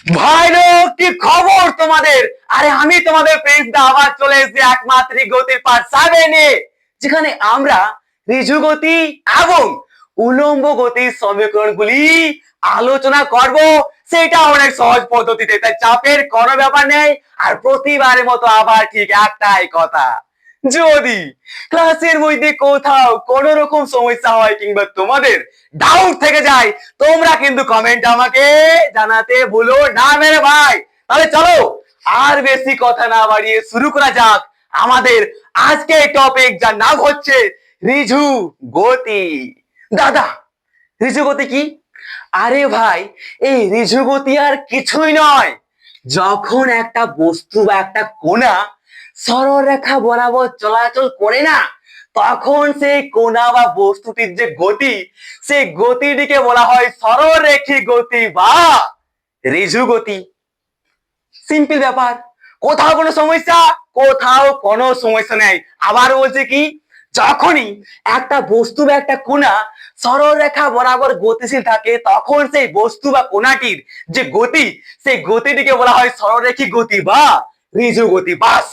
ভাই লোক কি খবর তোমাদের? আরে আমি তোমাদের প্রিন্স দা আবার চলে এসেছি একমাত্রিক গতির পার্ট 7 এ, যেখানে আমরা ঋজু গতি এবং উলম্ব গতির সমীকরণগুলি আলোচনা করব। সেটা অনেক সহজ পদ্ধতিতে, তাই চাপের কোনো ব্যাপার নেই। আর প্রতিবারের মতো আবার ঠিক একটাই কথা, যদি ক্লাসের মধ্যে কোথাও কোন রকম সমস্যা হয় কিংবা তোমাদের ডাউট থেকে যায়, তোমরা কিন্তু কমেন্ট আমাকে জানাতে ভুলো না মেরে ভাই। তাহলে চলো আর বেশি কথা না বাড়িয়ে শুরু করা যাক আমাদের আজকে টপিক, যার নাম হচ্ছে ঋজু গতি। দাদা, ঋজু গতি কি? আরে ভাই, এই ঋজু গতি আর কিছুই নয়। যখন একটা বস্তু বা একটা কণা সরলরেখা বরাবর চলাচল করে না, তখন সেই কণা বা বস্তুটির যে গতি, সেই গতিটিকে বলা হয় সরলরেখী গতি বা ঋজু গতি। সিম্পল ব্যাপার। কোথাও কোনো সমস্যা? কোথাও কোনো সমস্যা নেই। আবার বলছে কি, যখনই একটা বস্তু বা একটা কণা সরলরেখা বরাবর গতিশীল থাকে, তখন সেই বস্তু বা কণাটির যে গতি, সেই গতিটিকে বলা হয় সরলরেখী গতি বা ঋজু গতি। বাস,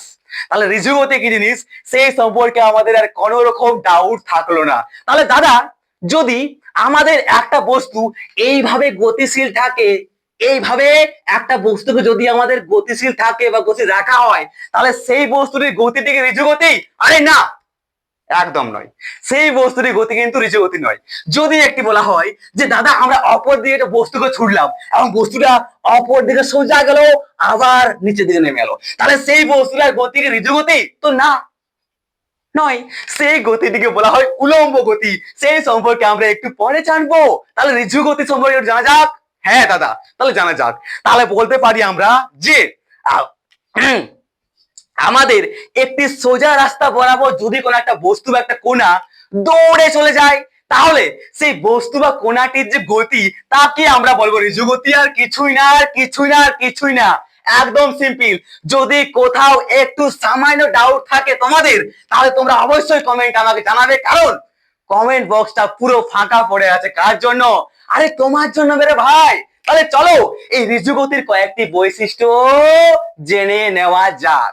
তাহলে ঋজু গতি কি জিনিস সেই সম্পর্কে আমাদের আর কোনো রকম ডাউট থাকলো না। তাহলে দাদা, যদি আমাদের একটা বস্তু এইভাবে গতিশীল থাকে, এইভাবে একটা বস্তুকে যদি আমাদের গতিশীল থাকে বা গতি রাখা হয়, তাহলে সেই বস্তুটির গতিটিকে ঋজু গতি? আরে না, একদম নয়। সেই বস্তুটির গতি কিন্তু ঋজু গতি নয়। যদি একটি বলা হয় যে দাদা, আমরা অপর দিকে একটা বস্তুকে ছুড়লাম এবং বস্তুটা অপর দিকে সোজা গেল, আবার নিচের দিকে নেমে এলো, তাহলে সেই বস্তুটার গতি কি ঋজু গতি? তো না, নয়। সেই গতিটিকে বলা হয় উলম্ব গতি। সেই সম্পর্কে আমরা একটু পরে জানবো। তাহলে ঋজু গতি সম্পর্কে জানা যাক। হ্যাঁ দাদা, তাহলে জানা যাক। তাহলে বলতে পারি আমরা যে আমাদের একটি সোজা রাস্তা বরাবর যদি কোনো একটা বস্তু বা একটা কণা দৌড়ে চলে যায়, তাহলে সেই বস্তু বা কণাটির যে গতি, তাকে আমরা বলবো ঋজু গতি। আর কিছুই না, আর কিছুই না, আর কিছুই না। একদম সিম্পল। যদি কোথাও একটু সামান্য ডাউট থাকে তোমাদের, তাহলে তোমরা অবশ্যই কমেন্ট আমাকে জানাবে, কারণ কমেন্ট বক্সটা পুরো ফাঁকা পড়ে আছে। কার জন্য? আরে তোমার জন্য মেরে ভাই। তাহলে চলো এই ঋজু গতির কয়েকটি বৈশিষ্ট্য জেনে নেওয়া যাক।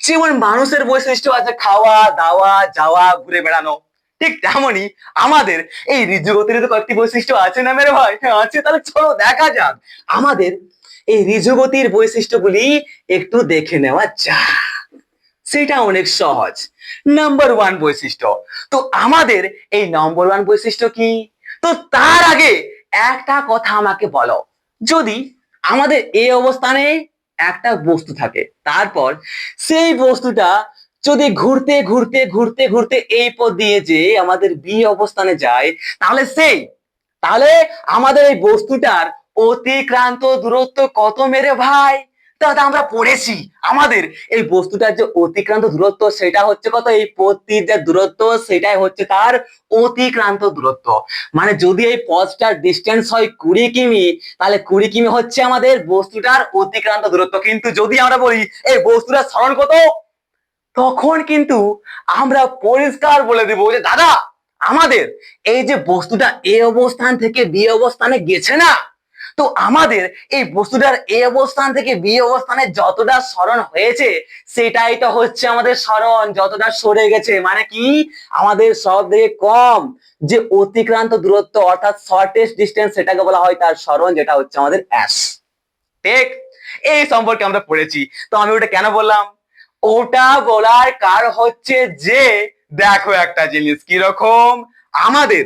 যেমন মানুষের বৈশিষ্ট্য আছে খাওয়া দাওয়া, যাওয়া, ঘুরে বেড়ানো, ঠিক তেমনই আমাদের এই ঋজু গতির তো কয়েকটি বৈশিষ্ট্য আছে না মেরে ভাই? হ্যাঁ আছে। তাহলে চলো দেখা যাক আমাদের এই ঋজু গতির বৈশিষ্ট্যগুলি একটু দেখে নেওয়া যাক। সেটা অনেক সহজ। নাম্বার ওয়ান বৈশিষ্ট্য। তো আমাদের এই নাম্বার ওয়ান বৈশিষ্ট্য কি? তো তার আগে একটা কথা আমাকে বলো, যদি আমাদের এই অবস্থানে একটা বস্তু থাকে, তারপর সেই বস্তুটা যদি ঘুরতে ঘুরতে ঘুরতে ঘুরতে এই পথ দিয়ে যে আমাদের বি অবস্থানে যায়, তাহলে তাহলে আমাদের এই বস্তুটার অতিক্রান্ত দূরত্ব কত মেরে ভাই? দাদা, আমরা পড়েছি আমাদের এই বস্তুটার যে অতিক্রান্ত দূরত্ব, সেটা হচ্ছে কত? এই পথটির যে দূরত্ব, সেটাই হচ্ছে তার অতিক্রান্ত দূরত্ব। মানে যদি এই পথটার ডিস্টেন্স হয় 20 কিমি, তাহলে 20 কিমি হচ্ছে আমাদের বস্তুটার অতিক্রান্ত দূরত্ব। কিন্তু যদি আমরা বলি এই বস্তুটার সরণ কত, তখন কিন্তু আমরা পরিষ্কার বলে দিব যে দাদা, আমাদের এই যে বস্তুটা এ অবস্থান থেকে বি অবস্থানে গেছে না, তো আমাদের এই বস্তুটার এ অবস্থান থেকে বি অবস্থানে যতটা সরণ হয়েছে, সেটাই তো হচ্ছে আমাদের সরণ। যতটা সরে গেছে মানে কি, আমাদের সব থেকে কম যে অতিক্রান্ত দূরত্ব, অর্থাৎ শর্টেস্ট ডিস্টেন্স, সেটাকে বলা হয় তার সরণ, যেটা হচ্ছে আমাদের এস। ঠিক এই সম্পর্কে আমরা পড়েছি। তো আমি ওটা কেন বললাম? ওটা বলার কারণ হচ্ছে যে দেখো একটা জিনিস কিরকম, আমাদের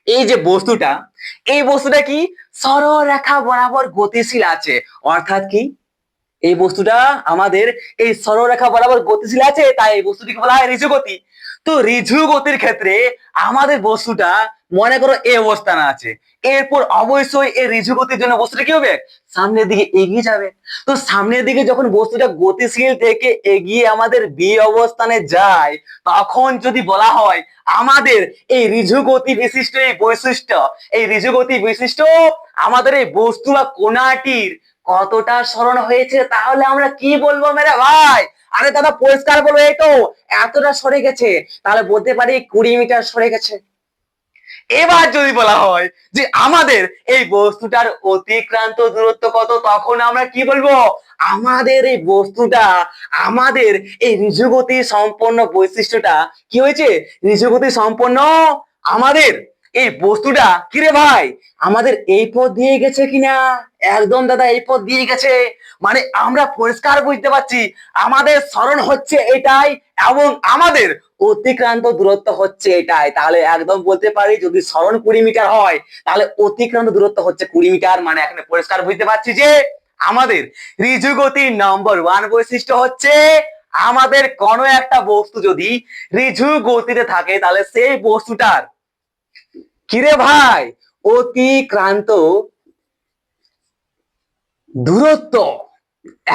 এই যে বস্তুটা, এই বস্তুটা কি সরল রেখা বরাবর গতিশীল আছে। অর্থাৎ কি, এই বস্তুটা আমাদের এই সরলরেখা বরাবর গতিশীল আছে, তাই এই বস্তুটিকে বলা হয় ঋজু গতি। তো ঋজু গতির ক্ষেত্রে আমাদের বস্তুটা মনে করো এই অবস্থানে আছে, এরপর অবশ্যই এই ঋজু গতির জন্য বস্তুটা কি হবে? সামনের দিকে এগিয়ে যাবে। তো সামনের দিকে যখন বস্তুটা গতিশীল থেকে এগিয়ে আমাদের বি অবস্থানে যায়, তখন যদি বলা হয় আমাদের এই ঋজু গতি বিশিষ্ট এই বৈশিষ্ট্য, এই ঋজু গতি বিশিষ্ট আমাদের এই বস্তু বা কণাটির কতটা সরণ হয়েছে, তাহলে আমরা কি বলবো মেরে ভাই? আরে দাদা পরিষ্কার বলবো, এই তো এতটা সরে গেছে। তাহলে বলতে পারি 20 মিটার সরে গেছে। এবার যদি বলা হয় যে আমাদের এই বস্তুটার অতিক্রান্ত দূরত্ব কত, তখন আমরা কি বলবো? আমাদের এই বস্তুটা, আমাদের এই ঋজুগতি সম্পন্ন বৈশিষ্ট্যটা কি হয়েছে? ঋজুগতি সম্পন্ন আমাদের এই বস্তুটা কিরে ভাই আমাদের এই পথ দিয়ে গেছে কিনা? একদম দাদা এই পথ দিয়ে গেছে। মানে আমরা পরিষ্কার বুঝতে পারছি আমাদের সরণ হচ্ছে এটাই এবং আমাদের অতিক্রান্ত দূরত্ব হচ্ছে এটাই। তাহলে একদম বলতে পারি যদি সরণ 20 মিটার হয় তাহলে অতিক্রান্ত দূরত্ব হচ্ছে 20 মিটার। মানে এখানে পরিষ্কার বুঝতে পারছি যে আমাদের ঋজুগতির নম্বর 1 বৈশিষ্ট্য হচ্ছে আমাদের কোনো একটা বস্তু যদি ঋজু গতিতে থাকে তাহলে সেই বস্তুটার কিরে ভাই অতিক্রান্ত দূরত্ব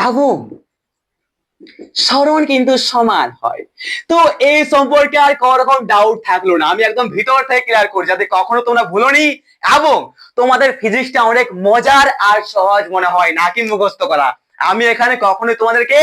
এবং সরণ কিন্তু সমান হয়। তো এই সম্পর্কে আর কোন রকম ডাউট থাকলো না, আমি একদম ভিতর থেকে ক্লিয়ার করি যাতে কখনো তোমরা ভুলোনি এবং তোমাদের ফিজিক্সটা অনেক মজার আর সহজ মনে হয়, নাকি মুখস্থ করা। আমি এখানে কখনোই তোমাদেরকে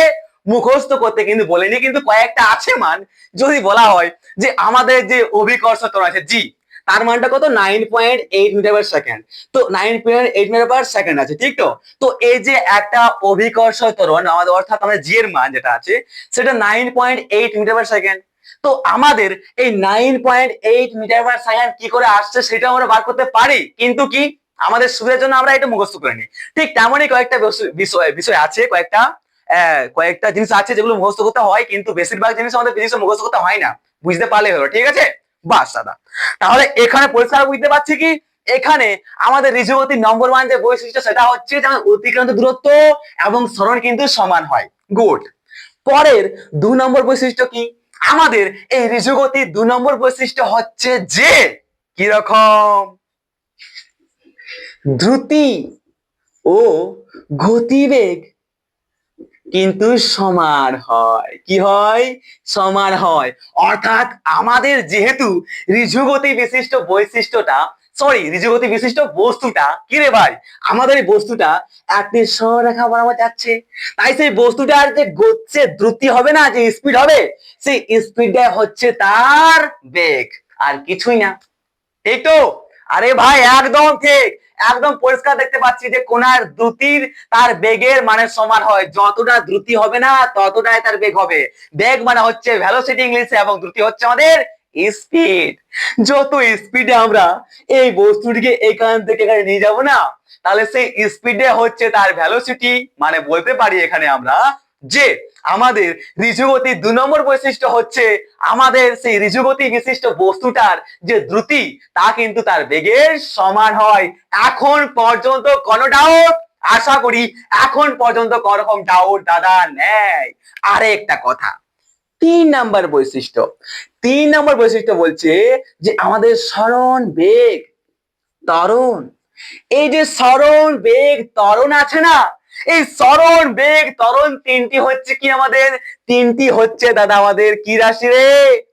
মুখস্থ করতে কিন্তু বলিনি, কিন্তু কয়েকটা আছে মান। যদি বলা হয় যে আমাদের যে অভিকর্ষ ত্বরণ আছে জি, তার মানটা কত? 9.8 মিটার পার সেকেন্ড। তো 9.8 মিটার পার সেকেন্ড আছে, ঠিক তো? তো এই যে একটা অভিকর্ষ ত্বরণ আমাদের, অর্থাৎ আমাদের জি এর মান যেটা আছে সেটা 9.8 মিটার পার সেকেন্ড। তো আমাদের এই 9.8 মিটার পার সেকেন্ড কি করে আসছে সেটা আমরা বার করতে পারি, কিন্তু কি আমাদের সুবিধার জন্য আমরা এটা মুখস্থ করে নিই। ঠিক তেমনই কয়েকটা বিষয় আছে, কয়েকটা জিনিস আছে যেগুলো মুখস্থ করতে হয়, কিন্তু বেশিরভাগ জিনিস আমাদের ফিজিক্সে মুখস্থ করতে হয় না, বুঝতে পারলে হলো। ঠিক আছে, বাস দাদা। তাহলে এখানে পরিষ্কার বুঝতে পারছি কি এখানে আমাদের ঋজুগতির নম্বর 1 যে বৈশিষ্ট্য সেটা হচ্ছে যে অতিক্রান্ত দূরত্ব এবং সরণ কিন্তু সমান হয়। গুড। পরের 2 নম্বর বৈশিষ্ট্য কি? আমাদের এই ঋজুগতির 2 নম্বর বৈশিষ্ট্য হচ্ছে যে কিরকম দ্রুতি ও গতিবেগ কিন্তু সমান হয়। কি হয়? সমান হয়। অর্থাৎ আমাদের যেহেতু ঋজুগতি বিশিষ্ট বৈশিষ্ট্যটা, সরি ঋজুগতি বিশিষ্ট বস্তুটা কি রে ভাই আমাদের এই বস্তুটা একটি সরলরেখা বরাবর যাচ্ছে, তাই সেই বস্তুটার যে গতির দ্রুতি হবে না, যে স্পিড হবে, সেই স্পিডটা হচ্ছে তার বেগ, আর কিছুই না। ঠিক তো? আরে ভাই একদম ঠিক, একদম পরিষ্কার দেখতে পাচ্ছি যে কোণার দ্রুতির তার বেগের মানে সমান হয়। যতটা দ্রুতি হবে না ততটাই তার বেগ হবে। বেগ মানে হচ্ছে ভেলোসিটি ইংলিশে, এবং দ্রুতি হচ্ছে আমাদের স্পিড। যত স্পিডে আমরা এই বস্তুটিকে এখান থেকে এখানে নিয়ে যাব না, তাহলে সেই স্পিডে হচ্ছে তার ভেলোসিটি। মানে বলতে পারি এখানে আমরা যে আমাদের ঋজুগতির 2 নম্বর বৈশিষ্ট্য হচ্ছে আমাদের সেই ঋজুগতি বিশিষ্ট বস্তুটার যে দ্রুতি তা কিন্তু তার বেগের সমান হয়। এখন পর্যন্ত কোনো ডাউট? আশা করি এখন পর্যন্ত কোন রকম ডাউট দাদা নেই। আরেকটা কথা, 3 নম্বর বৈশিষ্ট্য, 3 নম্বর বৈশিষ্ট্য বলছে যে আমাদের সরণ বেগ ত্বরণ, এই যে সরণ বেগ ত্বরণ আছে না, এই সরণ বেগ ত্বরণ তিনটি হচ্ছে কি আমাদের? তিনটি হচ্ছে দাদা আমাদের কি রাশি রে?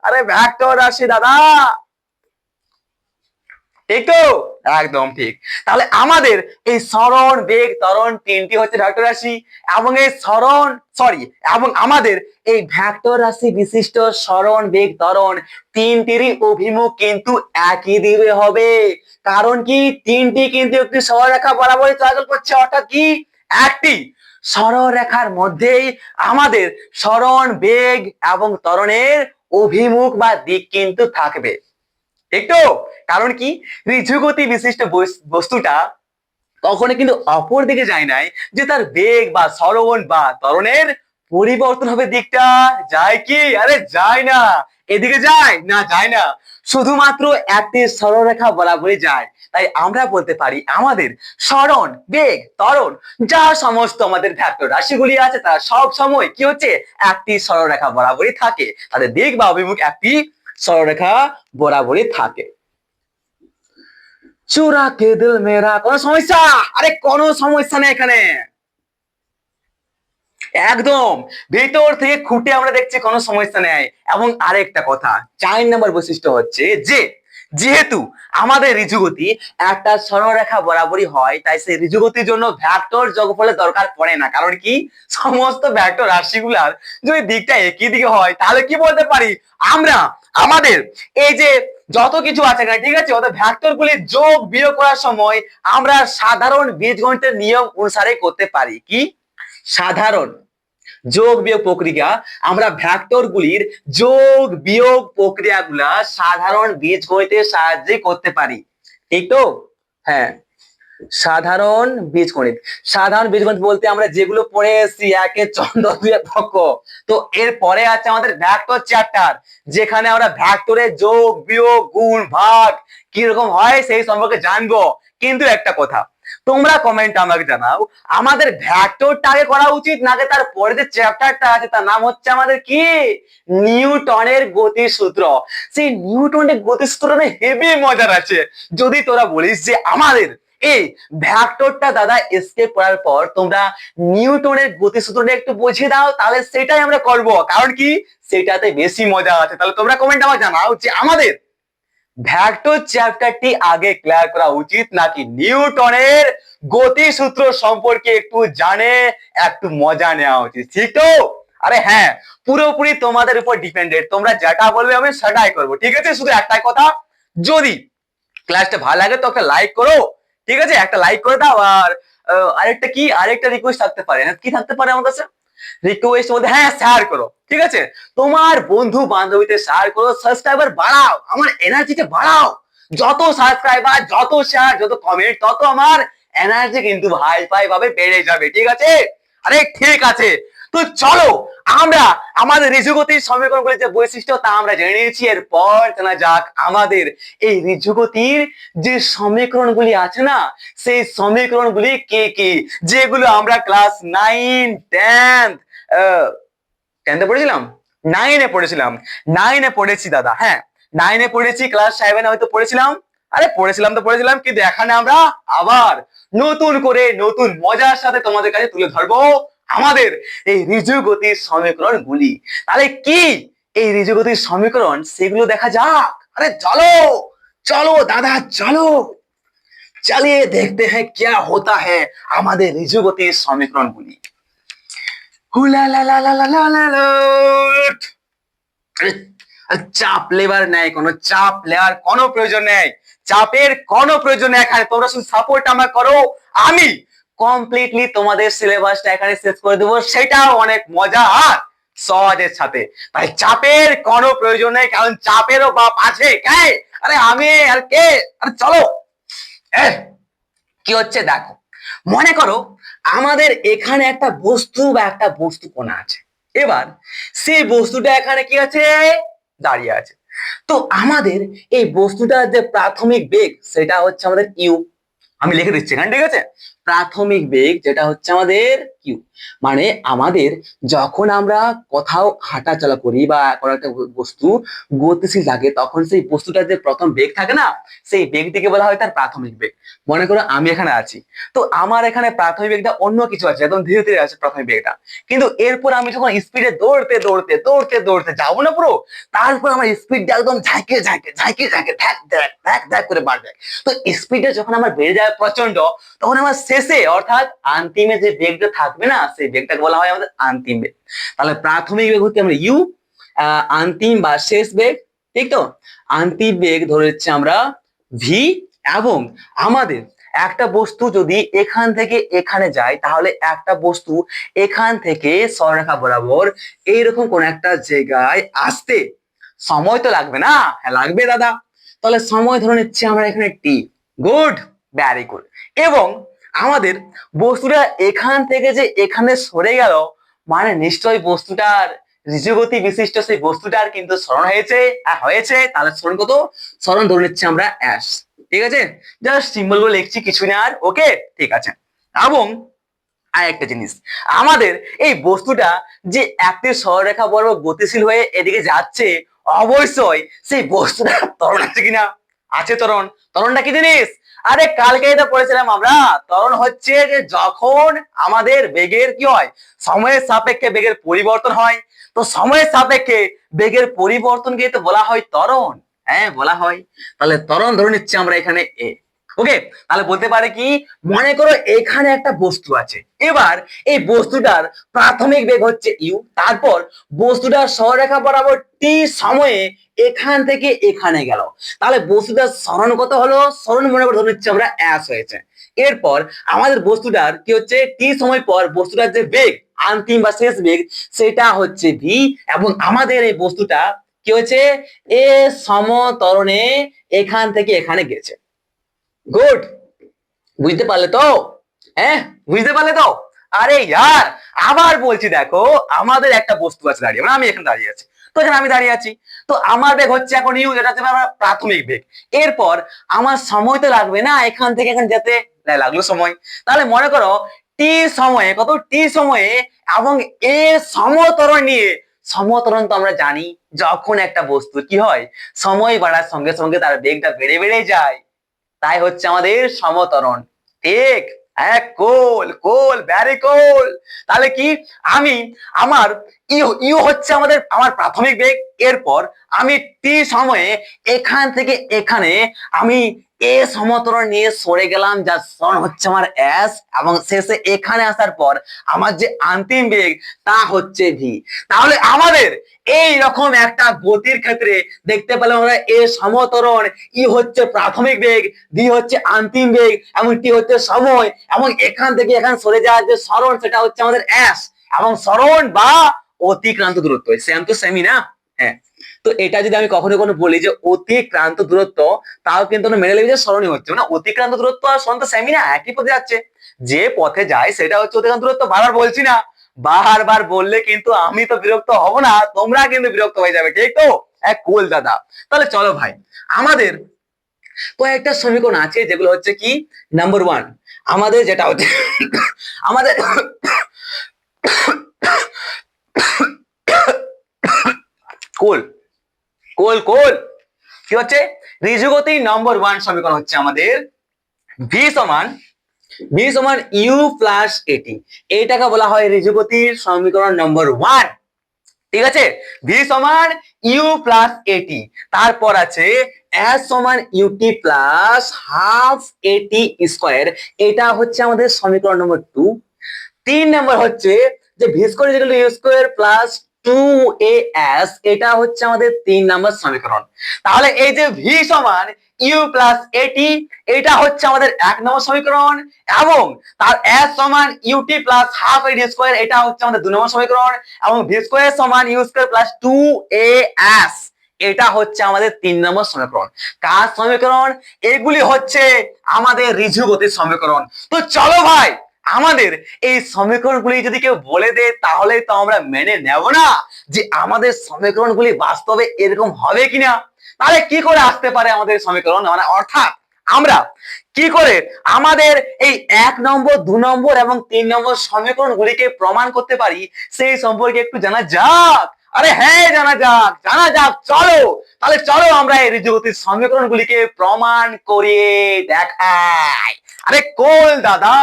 আরে ভেক্টর রাশি দাদা। ঠিক তো? একদম ঠিক। তাহলে আমাদের এই সরণ বেগ ত্বরণ তিনটি হচ্ছে ভেক্টর রাশি, এবং এই সরণ এবং আমাদের এই ভেক্টর রাশি বিশিষ্ট সরণ বেগ ত্বরণ তিনটিরই অভিমুখ কিন্তু একই দিকে হবে। কারণ কি তিনটি কিন্তু একটি সরলরেখা বরাবরই চলাচল করছে, অর্থাৎ কি একটি সরলরেখার মধ্যেই আমাদের সরণ বেগ এবং ত্বরণের অভিমুখ বা দিক কিন্তু থাকবে। ঠিক তো? কারণ কি ঋজুগতি বিশিষ্ট বস্তুটা কখনো কিন্তু অপর দিকে যায় নাই যে তার বেগ বা সরণ বা ত্বরণের পরিবর্তন হবে দিকটা। যায় কি? আরে যায় না। এদিকে যায় না, যায় না, শুধুমাত্র একটি সরলরেখা বরাবরই যায়। তাই আমরা বলতে পারি আমাদের সরণ বেগ ত্বরণ যা সমস্ত আমাদের ভেক্টর রাশিগুলি আছে তারা সব সময় কি হচ্ছে? একটি সরলরেখা বরাবরই থাকে, তাদের দিক বা অভিমুখ একটি সরলরেখা বরাবরই থাকে। চোরা কে দিল মেরা, কোনো সমস্যা? আরে কোনো সমস্যা নেই এখানে, একদম ভেতর থেকে খুঁটে আমরা দেখছি কোনো সমস্যা নেই। এবং আরেকটা কথা, 4 নম্বর বৈশিষ্ট্য হচ্ছে যে যেহেতু আমাদের ঋজুগতি একটা সরলরেখা বরাবরই হয়, তাই সেই ঋজুগতির জন্য ভেক্টর যোগফলের দরকার পড়ে না। কারণ কি সমস্ত ভেক্টর রাশিগুলার যদি দিকটা একই দিকে হয় তাহলে কি বলতে পারি আমরা আমাদের এই যে যত কিছু আছে এখানে, ঠিক আছে, ওদের ভেক্টর গুলি যোগ বিয়োগ করার সময় আমরা সাধারণ বীজগণিতের নিয়ম অনুসারে করতে পারি। কি? সাধারণ যোগ বিয়োগ প্রক্রিয়া আমরা ভেক্টর গুলির যোগ বিয়োগ প্রক্রিয়াগুলা সাধারণ বীজগণিতের সাহায্যে করতে পারি, ঠিক তো? হ্যাঁ, সাধারণ বীজগণিত। সাধারণ বীজগণিত বলতে আমরা যেগুলো পড়ে এসেছি, একে চন্দ্র দুয়ে পক্ষ, তো এর পরে আছে আমাদের ভেক্টর চ্যাপ্টার, যেখানে আমরা ভেক্টরের যোগ বিয়োগ গুণ ভাগ কিরকম হয় সেই সম্পর্কে জানবো। কিন্তু একটা কথা, তোমরা কমেন্ট আমাকে জানাও, আমাদের ভেক্টরটা আগে করা উচিত নাকি তার পরে যে চ্যাপ্টারটা আছে তার নাম হচ্ছে আমাদের কি? নিউটনের গতিসূত্র। সেই নিউটনের গতিসূত্রটা হেভি মজার আছে। যদি তোরা বলিস যে আমাদের এই ভেক্টরটা দাদা এসকে করার পর তোমরা নিউটনের গতিসূত্রটা একটু বুঝিয়ে দাও, তাহলে সেটাই আমরা করব। কারণ কি? সেটাতে বেশি মজা আছে। তাহলে তোমরা কমেন্ট আমাকে জানাও যে আমাদের ভেক্টর চ্যাপ্টারটি আগে ক্লিয়ার করা উচিত নাকি নিউটনের গতিসূত্র সম্পর্কে একটু জানে একটু মজা নেওয়া উচিত, ঠিক তো? আরে হ্যাঁ, পুরোপুরি তোমাদের উপর ডিপেন্ডেন্ট, তোমরা যেটা বলবে আমি সেটাই করবো, ঠিক আছে? শুধু একটাই কথা, যদি ক্লাসটা ভালো লাগে তো একটা লাইক করো, ঠিক আছে? একটা লাইক করে দাও। আর আরেকটা রিকোয়েস্ট থাকতে পারে, কি থাকতে পারে আমার কাছে? রিকোয়েস্ট বলতে হ্যাঁ, শেয়ার করো, ঠিক আছে? তোমার বন্ধু বান্ধবীতে শেয়ার করো, সাবস্ক্রাইবার বাড়াও, আমার এনার্জিটা বাড়াও। যত সাবস্ক্রাইবার, যত শেয়ার, যত কমেন্ট, তত আমার এনার্জি কিন্তু হাই ফাই ভাবে বেড়ে যাবে, ঠিক আছে? আরে ঠিক আছে, তো চলো আমরা আমাদের ঋজুগতির সমীকরণগুলির যে বৈশিষ্ট্য তা আমরা জেনে নিয়েছি। এরপর জানা যাক আমাদের এই ঋজুগতির যে সমীকরণগুলি আছে না, সেই সমীকরণগুলি কি কি, যেগুলো আমরা ক্লাস 9, 10 10তে পড়েছিলাম, 9-এ পড়েছিলাম, 9-এ পড়েছি দাদা। হ্যাঁ, 9-এ পড়েছি, ক্লাস 7-এ হয়তো পড়েছিলাম। আরে পড়েছিলাম তো পড়েছিলাম, কিন্তু এখানে আমরা আবার নতুন করে নতুন মজার সাথে তোমাদের কাছে তুলে ধরবো আমাদের এই ঋজুগতির সমীকরণ গুলি। তাহলে কি এই ঋজুগতির সমীকরণ, সেগুলো দেখা যাক। আরে চলো চলো দাদা, চলো चलिए देखते हैं क्या होता है আমাদের ঋজুগতির সমীকরণ গুলি। হুলা লা লা লা লা লা লা লা। চাপ লেবার নেই, কোনো চাপ নেওয়ার কোনো প্রয়োজন নেই, চাপের কোনো প্রয়োজন নেই। এখানে তোমরা শুধু সাপোর্ট আমার করো, আমি কমপ্লিটলি তোমাদের সিলেবাসটা এখানে শেষ করে দেবো, সেটাও অনেক মজা আর সহজের সাথে। তাই চাপের কোনো প্রয়োজন নেই, কারণ চাপেরও বাপ আছে। কে? আরে আমি আর কে? আরে চলো, কি হচ্ছে দেখো। মনে করো আমাদের এখানে একটা বস্তু বা একটা বস্তু কণা আছে। এবার সেই বস্তুটা এখানে কি আছে? দাঁড়িয়ে আছে। তো আমাদের এই বস্তুটার যে প্রাথমিক বেগ সেটা হচ্ছে আমাদের ইউ। আমি লিখে দিচ্ছি এখানে, ঠিক আছে? প্রাথমিক বেগ যেটা হচ্ছে আমাদের কিউ। মানে আমাদের যখন আমরা কোথাও হাঁটাচলা করি বা কোনো একটা বস্তু গতিশীল থাকে, তখন সেই বস্তুটার যে প্রথম বেগ থাকে না, সেই বেগটিকে বলা হয় তার প্রাথমিক বেগ। মনে করো আমি এখানে আছি, তো আমার এখানে প্রাথমিক বেগটা অন্য কিছু আছে, একদম ধীরে ধীরে আছে প্রাথমিক বেগটা। কিন্তু এরপর আমি যখন স্পিডে দৌড়তে দৌড়তে দৌড়তে দৌড়তে যাবো না পুরো, তারপর আমার স্পিডটা একদম ঝাঁকে ঝাঁকে ঝাঁকে ঝাঁকে ধ্যাক ধ্যাক ধ্যাক ধ্যাক করে বাড়বে। তো স্পিডটা যখন আমার বেড়ে যায় প্রচন্ড, তখন আমার শেষে অর্থাৎ আন্তিমে যে বেগটা থাকবে না, সেই বেগটাকে বলা হয় আমাদের আন্তিম বেগ। তাহলে প্রাথমিক বেগ হচ্ছে আমরা ইউ, আন্তিম বা শেষ বেগ, ঠিক তো? আন্তিম বেগ ধরে হচ্ছে আমরা ভি। এবং আমাদের একটা বস্তু যদি এখান থেকে এখানে যায়, তাহলে একটা বস্তু এখান থেকে সরলরেখা বরাবর এইরকম কোন একটা জায়গায় আসতে সময় তো লাগবে না? হ্যাঁ লাগবে দাদা। তাহলে সময় ধরে নিচ্ছি আমরা এখানে টি। Good, very good. এবং আমাদের বস্তুটা এখান থেকে যে এখানে সরে গেল, মানে নিশ্চয়ই বস্তুটার ঋজুগতি বিশিষ্ট সেই বস্তুটার কিন্তু সরণ হয়েছে। হয়েছে, তাহলে সরণ কত? সরণ ধরে নিচ্ছি আমরা এস, ঠিক আছে? জাস্ট সিম্বল গুলো লিখছি, কিছু না আর। ওকে, ঠিক আছে। এবং আরেকটা জিনিস, আমাদের এই বস্তুটা যে একটি সরলরেখা বরাবর গতিশীল হয়ে এদিকে যাচ্ছে, অবশ্যই সেই বস্তুটা ত্বরণ আছে কিনা? আছে ত্বরণ। ত্বরণটা কি জিনিস? আরে কালকে এটা পড়েছিলাম আমরা। ত্বরণ হচ্ছে যে যখন আমাদের বেগের কি হয়, সময়ের সাপেক্ষে বেগের পরিবর্তন হয়। তো সময়ের সাপেক্ষে বেগের পরিবর্তনকে তো বলা হয় ত্বরণ। হ্যাঁ বলা হয়। তাহলে ত্বরণ ধরে নিচ্ছি আমরা এখানে এ। ওকে, তাহলে বলতে পারে কি, মনে করো এখানে একটা বস্তু আছে, এবার এই বস্তুটার প্রাথমিক বেগ হচ্ছে ইউ, তারপর বস্তুটার সরলরেখা বরাবর টি সময়ে এখান থেকে এখানে গেল, তাহলে বস্তুটার সরণ কত হলো, সরণ মনে করে ধরে নিচ্ছি আমরা এস হয়েছে। এরপর আমাদের বস্তুটার কি হচ্ছে, টি সময় পর বস্তুটার যে বেগ অন্তিম বা শেষ বেগ সেটা হচ্ছে ভি, এবং আমাদের এই বস্তুটা কি হচ্ছে, এ সমতরণে এখান থেকে এখানে গেছে। গুড, বুঝতে পারলে তো? হ্যাঁ, বুঝতে পারলে তো? আরে ইয়ার, আবার বলছি দেখো, আমাদের একটা বস্তু আছে দাঁড়িয়ে, মানে আমি এখানে দাঁড়িয়ে আছি, তো এখানে আমি দাঁড়িয়ে আছি, তো আমার বেগ হচ্ছে এখন ইউ, যেটা হচ্ছে আমার প্রাথমিক বেগ। এরপর আমার সময় তো লাগবে না এখান থেকে এখানে যেতে, লাগলো সময়, তাহলে মনে করো টি সময়ে, কত টি সময়ে, এবং এ সমতরণ নিয়ে, সমতরণ তো আমরা জানি যখন একটা বস্তু কি হয়, সময় বাড়ার সঙ্গে সঙ্গে তার বেগটা বেড়ে বেড়ে যায়, তাই হচ্ছে আমাদের সমতরণ। ঠিক, হ্যাঁ, কোল কোল, ভ্যারি কোল। তাহলে কি, আমি আমার ইউ ইউ হচ্ছে আমার প্রাথমিক বেগ, এরপর আমি টি সময়ে এখান থেকে এখানে আমি এ সমতরণ নিয়ে সরে গেলাম, যার সরণ হচ্ছে আমার এস, এবং শেষে এখানে আসার পর আমার যে অন্তিম বেগ তা হচ্ছে ভি। তাহলে আমাদের এই রকম একটা গতির ক্ষেত্রে দেখতে পেলাম আমরা এ সমতরণ, ই হচ্ছে প্রাথমিক বেগ, ভি হচ্ছে অন্তিম বেগ, এবং টি হচ্ছে সময়, এবং এখান থেকে এখানে সরে যাওয়ার যে সরণ সেটা হচ্ছে আমাদের এস, এবং সরণ বা অতিক্রান্ত দূরত্ব সেম তো সেমই না? হ্যাঁ, তো এটা যদি আমি কখনো কোনো বলি যে অতিক্রান্ত দূরত্ব, তাও কিন্তু মেনে নেবে যে সরণই হচ্ছে, মানে অতিক্রান্ত দূরত্ব আর সরণ তো সেমই না, একই পথে যাচ্ছে, যে পথে যায় সেটা হচ্ছে অতিক্রান্ত দূরত্ব। বারবার বলছি না, বারবার বললে কিন্তু আমি তো বিরক্ত হব না, তোমরা কিন্তু বিরক্ত হয়ে যাবে, ঠিক তো? এক কোল দাদা। তাহলে চলো ভাই, আমাদের কয়েকটা সমীকরণ আছে যেগুলো হচ্ছে কি, নাম্বার ওয়ান, আমাদের যেটা হচ্ছে আমাদের কোল কোল কোল কি হচ্ছে, ঋজুগতির নম্বর ওয়ান সমীকরণ হচ্ছে আমাদের ভি সমান ইউ প্লাস এটি, এইটাকে বলা হয় ঋজুগতির সমীকরণ নম্বর ওয়ান। ঠিক আছে, ভি সমান ইউ প্লাস এটি, তারপর আছে এস সমান ইউটি প্লাস হাফ এটি স্কোয়ার, এটা হচ্ছে আমাদের সমীকরণ নম্বর টু। 3 নম্বর হচ্ছে যে V square is equal to U square plus 2as, এটা হচ্ছে আমাদের 3 নম্বর সমীকরণ। তাহলে এই যে ভি সমান ইউ প্লাস এটি, এটা হচ্ছে আমাদের 1 নম্বর সমীকরণ, এবং তার এস সমান ইউটি প্লাস হাফ এটি স্কোয়ার, এটা হচ্ছে আমাদের 2 নম্বর সমীকরণ, এবং ভি স্কোয়ার সমান ইউ স্কোয়ার প্লাস 2as, এটা হচ্ছে আমাদের 3 নম্বর সমীকরণ। কার সমীকরণ? এগুলি হচ্ছে আমাদের ঋজু গতির সমীকরণ। তো চলো ভাই, আমাদের এই সমীকরণগুলি যদি কেউ বলে দেয় তাহলে তো আমরা মেনে নেব না যে আমাদের সমীকরণগুলি বাস্তবে এরকম হবে কিনা। তাহলে কি করে আসতে পারে আমাদের সমীকরণ, মানে অর্থাৎ আমরা কি করে আমাদের এই 1 নম্বর 2 নম্বর এবং 3 নম্বর সমীকরণগুলিকে প্রমাণ করতে পারি সেই সম্পর্কে একটু জানা যাক। আরে হ্যাঁ, জানা যাক, জানা যাক, চলো তাহলে চলো আমরা এই ঋজুগতির সমীকরণগুলিকে প্রমাণ করে দেখাই। আরে কোল দাদা,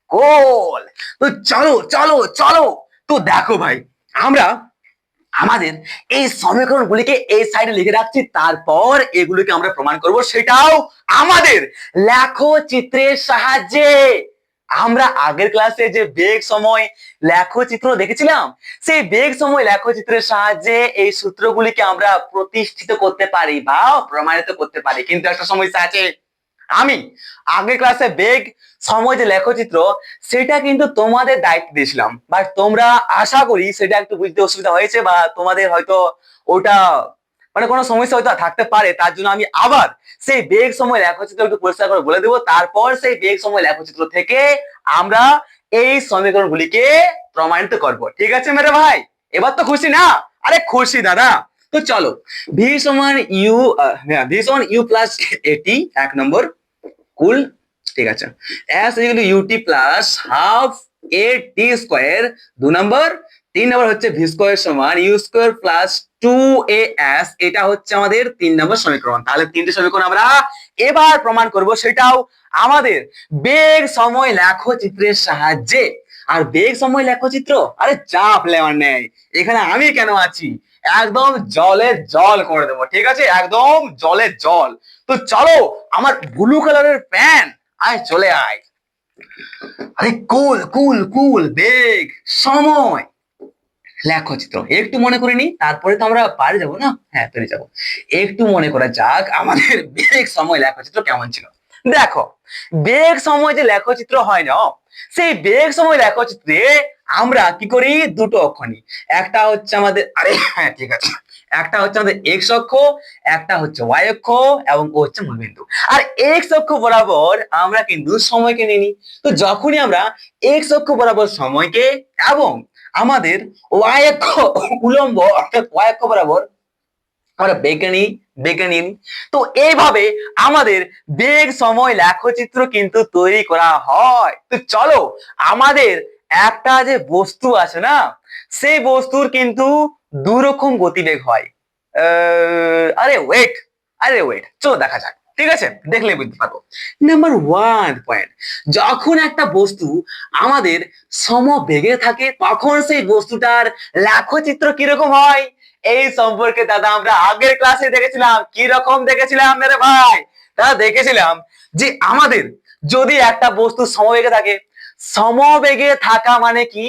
গোল। তো চলো চলো চলো, তো দেখো ভাই, আমরা আমাদের এই সমীকরণগুলিকে এই সাইডে লিখে রাখছি, তারপর এগুলিকে আমরা প্রমাণ করব, সেটাও আমাদের লেখো চিত্রের সাহায্যে। আমরা আগের ক্লাসে যে বেগ সময় লেখচিত্র দেখেছিলাম, সেই বেগ সময় লেখচিত্রের সাহায্যে এই সূত্রগুলিকে আমরা প্রতিষ্ঠিত করতে পারি বা প্রমাণিত করতে পারি, কিন্তু একটা সমস্যা আছে। আমি আগের ক্লাসে বেগ সময় যে লেখচিত্র সেটা কিন্তু তোমাদের দায়িত্ব দিয়েছিলাম, বাট তোমরা আশা করি সেটা একটু বুঝতে অসুবিধা হয়েছে, বা তোমাদের হয়তো ওটা মানে কোনো সমস্যা হয়তো থাকতে পারে, তার জন্য আমি আবার সেই বেগ সময় লেখচিত্র একটু পরিষ্কার করে বলে দেবো, তারপর সেই বেগ সময় লেখচিত্র থেকে আমরা এই সমীকরণগুলিকে প্রমাণিত করব। ঠিক আছে মেরে ভাই, এবার তো খুশি না? আরে খুশি দাদা। তো চলো, ভি সমান ইউ প্লাস এটি 1 নম্বর, কুল। ঠিক আছে, S equal to UT plus half A T square 2 number. 3 number হচ্ছে ভি স্কোয়ার সমান ইউ স্কোয়ার প্লাস 2as, এটা হচ্ছে আমাদের 3 নম্বর সমীকরণ। তাহলে 3টে সমীকরণ আমরা এবার প্রমাণ করব, সেটাও আমাদের বেগ সময় লেখচিত্রের সাহায্যে। আর বেগ সময় লেখচিত্র, আরে চাপ নেওয়ার নেই, এখানে আমি কেন আছি, একদম জলে জল করে দেবো। ঠিক আছে, একদম জলে জল। তো চলো আমার ব্লু কালারের প্যান, আয় চলে আয়। আরে কুল কুল কুল, বেগ, সময়, লেখচিত্র একটু মনে করে নি, তারপরে তো আমরা পারে যাবো না, হ্যাঁ পেরে যাবো। একটু মনে করা যাক আমাদের বেগ সময় লেখচিত্র কেমন ছিল। দেখো, বেগ সময় যে লেখচিত্র হয় না, সেই বেগ সময় লেখচিত্রে আমরা কি করি, দুটো অক্ষ নিই। একটা হচ্ছে আমাদের, আরে হ্যাঁ ঠিক আছে, একটা হচ্ছে আমাদের এক্স অক্ষ, একটা হচ্ছে ওয়াই অক্ষ, এবং ও হচ্ছে মূলবিন্দু। আর এক্স অক্ষ বরাবর আমরা কিন্তু সময়কে নিই। তো যখনই আমরা এক্স অক্ষ বরাবর সময়কে এবং আমাদের ওয়াই অক্ষ উলম্ব অর্থাৎ ওয়াই অক্ষ বরাবর আমরা বেগে নিই, তো এইভাবে আমাদের বেগ সময় লেখচিত্র কিন্তু তৈরি করা হয়। তো চলো আমাদের একটা যে বস্তু আছে না, সেই বস্তুর কিন্তু দুরকম গতিবেগ হয়। আরে ওয়েট চলো দেখা যাক, ঠিক আছে, দেখলে বুঝতে পারবো। নাম্বার ওয়ান পয়েন্ট, যখন একটা বস্তু আমাদের সমবেগে থাকে তখন সেই বস্তুটার লেখচিত্র কিরকম হয়, এই সম্পর্কে দাদা আমরা আগের ক্লাসে দেখেছিলাম। কি রকম দেখেছিলাম মেরে ভাই? দাদা দেখেছিলাম যে আমাদের যদি একটা বস্তু সমবেগে থাকে, সমবেগে থাকা মানে কি,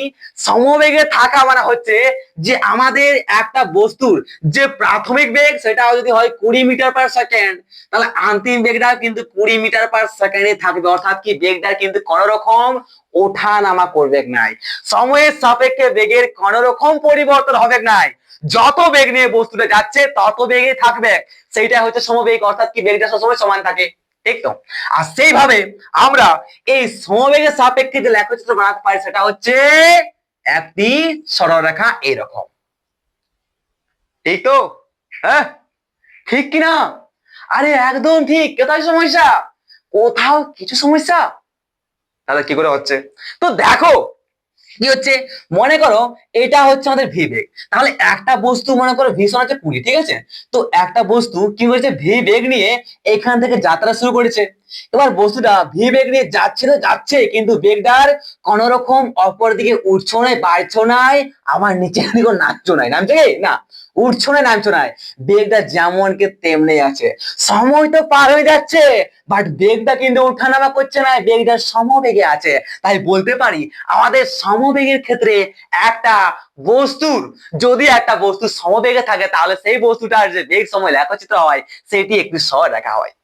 সমবেগে থাকা মানে হচ্ছে যে আমাদের একটা বস্তুর যে প্রাথমিক বেগ সেটা যদি হয় 20 মিটার/সেকেন্ড, তাহলে অন্তিম বেগটা কিন্তু 20 মিটার/সেকেন্ডে থাকবে। অর্থাৎ কি বেগটা কিন্তু কোন রকম ওঠা নামা করবে নাই, সময়ের সাপেক্ষে বেগের কোন রকম পরিবর্তন হবে নাই। যত বেগ নিয়ে বস্তুটা যাচ্ছে তত বেগে থাকবে, সেইটা হচ্ছে সমবেগ। অর্থাৎ কি বেগটা সবসময় সমান থাকে, ঠিক তো? আর সেইভাবে আমরা এই সমবেগের সাপেক্ষে যে লেখচিত্র বানাতে পারি সেটা হচ্ছে একটি সরলরেখা এরকম, ঠিক তো? হ্যাঁ ঠিক কিনা? আরে একদম ঠিক। কোথায় সমস্যা? কোথাও কিছু সমস্যা? তাহলে কি করে হচ্ছে? তো দেখো কি হচ্ছে, মনে করো এটা হচ্ছে আমাদের ভি বেগ। তাহলে একটা বস্তু মনে করো ভি সমান হচ্ছে 20, ঠিক আছে? তো একটা বস্তু কি হয়েছে, ভি বেগ নিয়ে এখান থেকে যাত্রা শুরু করেছে। এবার বস্তুটা ভি বেগ নিয়ে যাচ্ছে তো যাচ্ছে, কিন্তু বেগটার কোন রকম অপর দিকে উঠছো নাই বাড়ছো নাই, আবার নিচের দিকে নামছো নাই, নামছে কি না, উঠছো না নামছো নাই, বেগটা যেমন কে তেমনি আছে। সময় তো পার হয়ে যাচ্ছে বাট বেগটা কিন্তু ওঠানামা করছে না, বেগটা সমবেগে আছে। তাই বলতে পারি আমাদের সমবেগের ক্ষেত্রে একটা বস্তুর, যদি একটা বস্তু সমবেগে থাকে তাহলে সেই বস্তুটার যে বেগ সময় লেখচিত্র হয় সেটি একটি সরলরেখা হয়,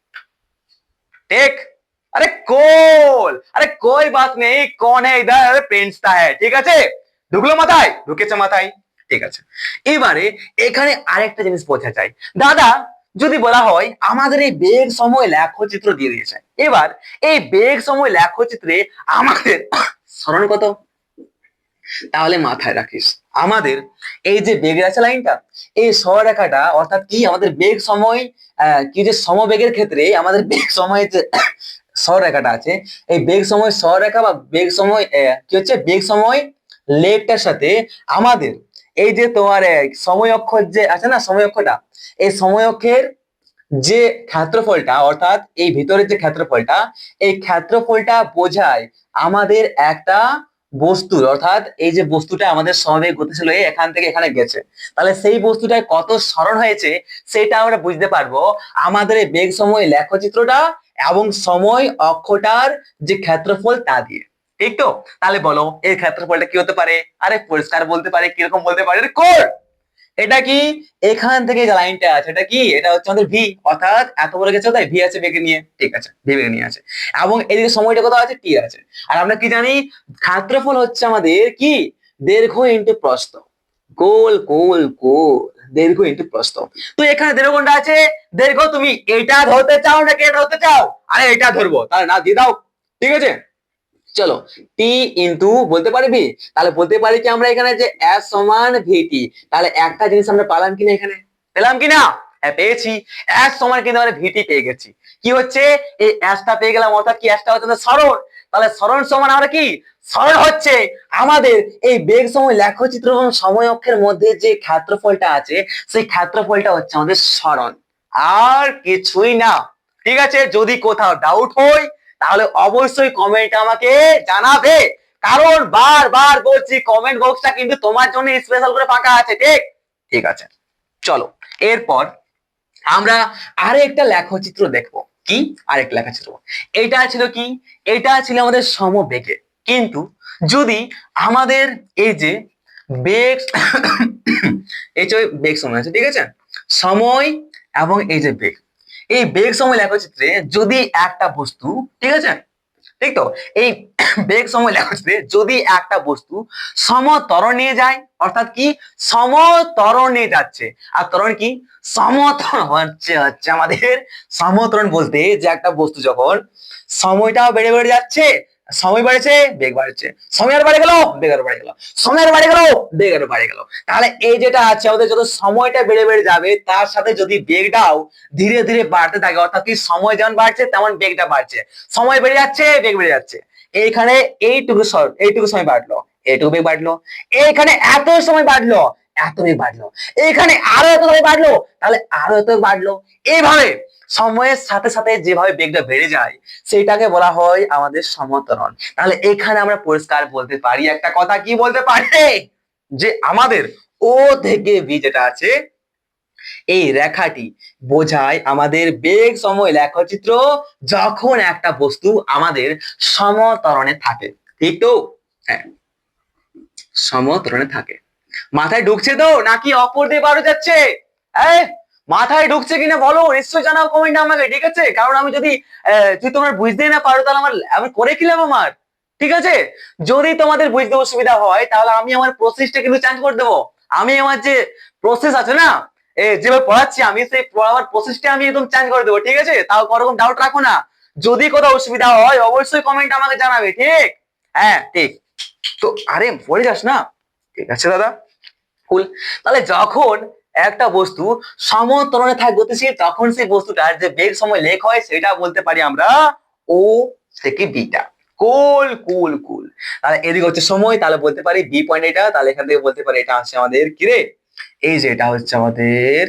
ঠিক? अरे कोल, अरे कोई बात नहीं, कौन है इधर, पेंसता है, ঠিক আছে? ঢুকলো মাথায়, ঢুকেছে মাথায়, ঠিক আছে। এবারে এখানে আরেকটা জিনিস বোঝা যায় দাদা, যদি বলা হয় আমাদের এই বেগ সময় লেখচিত্র দিয়ে দিয়েছে, এবার এই বেগ সময় লেখচিত্রে আমাদের সরণ কত, তাহলে মাথায় রাখিস আমাদের এই যে বেগের আছে লাইনটা, এই সরলরেখাটা অর্থাৎ কি আমাদের বেগ সময় কি যে সমবেগের ক্ষেত্রে আমাদের বেগ সময়ের যে সরলরেখাটা আছে, এই বেগ সময় সরলরেখা বা বেগ সময় কি হচ্ছে বেগ সময় লেগটার সাথে আমাদের এই যে তোমার সময় অক্ষর যে আছে না, সময় অক্ষটা, এই সময় অক্ষের যে ক্ষেত্রফলটা অর্থাৎ এই ভিতরের যে ক্ষেত্রফলটা, এই ক্ষেত্রফলটা বোঝায় আমাদের একটা বস্তুর, অর্থাৎ এই যে বস্তুটা আমাদের সমবেগে গতিশীল হয়ে এখান থেকে এখানে গেছে, তাহলে সেই বস্তুটায় কত সরণ হয়েছে সেটা আমরা বুঝতে পারবো আমাদের এই বেগ সময় লেখচিত্রটা এবং সময় অক্ষটার যে ক্ষেত্রফল তা দিয়ে, ঠিক তো? তাহলে বলো এর ক্ষেত্রফলটা কি হতে পারে? আরে পরিষ্কার বলতে পারে, কিরকম বলতে পারে, কোর এটা কি, এখান থেকে যে লাইনটা আছে এটা কি, এটা হচ্ছে আমাদের ভি, অর্থাৎ এত বড় গেছে তাই ভি আছে বেগে নিয়ে, ঠিক আছে, ভি বেগে নিয়ে আছে, এবং এদিকে সময়টা কত আছে, টি আছে। আর আমরা কি জানি ক্ষেত্রফল হচ্ছে আমাদের কি, দৈর্ঘ্য ইনটু প্রস্থ, গোল গোল গোল, দৈর্ঘ্য ইনটু প্রস্থ। তো এখানে দৈর্ঘ্য কোনটা আছে, দৈর্ঘ্য তুমি এটা ধরতে চাও নাকি এটা ধরতে চাও? আরে এটা ধরবো, তাহলে না দিয়ে দাও, ঠিক আছে। চলো টি ইন্টু বলতে পারবি, তাহলে বলতে পারি কি আমরা এখানে যে এস সমান ভিটি, তাহলে একটা জিনিস আমরা পেলাম কিনা, এখানে পেলাম কিনা, হ্যাঁ পেয়েছি, এস সমান কিন্তু আমরা ভিটি পেয়ে গেছি। কি হচ্ছে এই এসটা পেয়ে গেলাম, অর্থাৎ কি এসটা হচ্ছে সরণ, তাহলে সরণ সমান আমরা কি, সরণ হচ্ছে আমাদের এই বেগ সময় লেখচিত্র এবং সময় অক্ষের মধ্যে যে ক্ষেত্রফলটা আছে সেই ক্ষেত্রফলটা হচ্ছে আমাদের সরণ, আর কিছুই না, ঠিক আছে। যদি কোথাও ডাউট হয় তাহলে অবশ্যই কমেন্ট আমাকে জানাবে, কারণ বারবার বলছি কমেন্ট বক্সটা কিন্তু তোমার জন্য স্পেশাল করে ফাঁকা আছে, ঠিক? ঠিক আছে, চলো এরপর আমরা আরেকটা লেখচিত্র দেখবো। কি আরেকটা লেখচিত্র? এটা ছিল কি, এটা ছিল আমাদের সমবেগে। কিন্তু যদি আমাদের এই যে বেগ এই যে বেগ সময় আছে, ঠিক আছে, সময় এবং এই যে বেগ, এই বেগ সময় লেখচিত্রে যদি একটা বস্তু, ঠিক আছে, ঠিক তো, এই বেগ সময় লেখচিত্রে যদি একটা বস্তু সমত্বরণে যায়, অর্থাৎ কি সমত্বরণে যাচ্ছে, আর ত্বরণ কি সমত্বরণ হচ্ছে আমাদের সমত্বরণ বলতে যে একটা বস্তু যখন সময়টাও বেড়ে বেড়ে যাচ্ছে, সময় বাড়ছে বেগ বাড়ছে, সময় আর বাড়ে গেল বেগ আর বাড়ে গেল, সময় আর বাড়ে গেল বেগ আর বাড়ে গেল, তাহলে এই যেটা আছে আমাদের যত সময়টা বেড়ে বেড়ে যাবে তার সাথে যদি বেগটাও ধীরে ধীরে বাড়তে থাকে, অর্থাৎ কি সময় যেমন বাড়ছে তেমন বেগটা বাড়ছে, সময় বেড়ে যাচ্ছে বেগ বেড়ে যাচ্ছে, এইখানে এইটুকু সময় বাড়লো, এইটুকু বেগ বাড়লো, এইখানে এত সময় বাড়লো এত বেগ বাড়লো, এইখানে আরো এত সময় বাড়লো তাহলে আরো এত বাড়লো, এইভাবে সময়ের সাথে সাথে যেভাবে বেগটা বেড়ে যায় সেটাকে বলা হয় আমাদের সমত্বরণ। তাহলে এখানে আমরা পরিষ্কার বলতে পারি একটা কথা, কি বলতে পারি, যে আমাদের ও থেকে বি যেটা আছে এই রেখাটি বোঝায় আমাদের বেগ সময় লেখচিত্র যখন একটা বস্তু আমাদের সমত্বরণে থাকে, ঠিক তো? হ্যাঁ, সমত্বরণে থাকে। মাথায় ঢুকছে তো নাকি অপর দিয়ে বাড়ো যাচ্ছে? মাথায় ঢুকছে কিনা বলো, নিশ্চয়ই জানাও কমেন্ট আমাকে, ঠিক আছে? কারণ আমি যদি তুই তোমার বুঝতে না পারো তাহলে আমি করে কি লাভ আমার, ঠিক আছে? যদি তোমাদের বুঝতে অসুবিধা হয় তাহলে আমি আমার প্রসেসটা কিন্তু চেঞ্জ করে দেবো। আমি আমার যে প্রসেস আছে না, যেভাবে পড়াচ্ছি আমি সেই পড়াবার প্রসেসটা আমি একদম চেঞ্জ করে দেবো, ঠিক আছে? তাও কোনোরকম ডাউট রাখো না, যদি কোথাও অসুবিধা হয় অবশ্যই কমেন্ট আমাকে জানাবে, ঠিক? হ্যাঁ ঠিক। তো আরে পড়ে যাস না, ঠিক আছে দাদা, কুল। তাহলে যখন একটা বস্তু সমত্বরণে থাকে গতিশীল তখন সেই বস্তুটার যে বেগ সময় লেখ হয় সেটা বলতে পারি আমরা ও থেকে বিটা। কুল কুল কুল। তাহলে এদিকে হচ্ছে সময়, তাহলে বলতে পারি বি পয়েন্ট এটা, তাহলে এখান থেকে বলতে পারি এটা হচ্ছে আমাদের কি রে, এই যে এটা হচ্ছে আমাদের,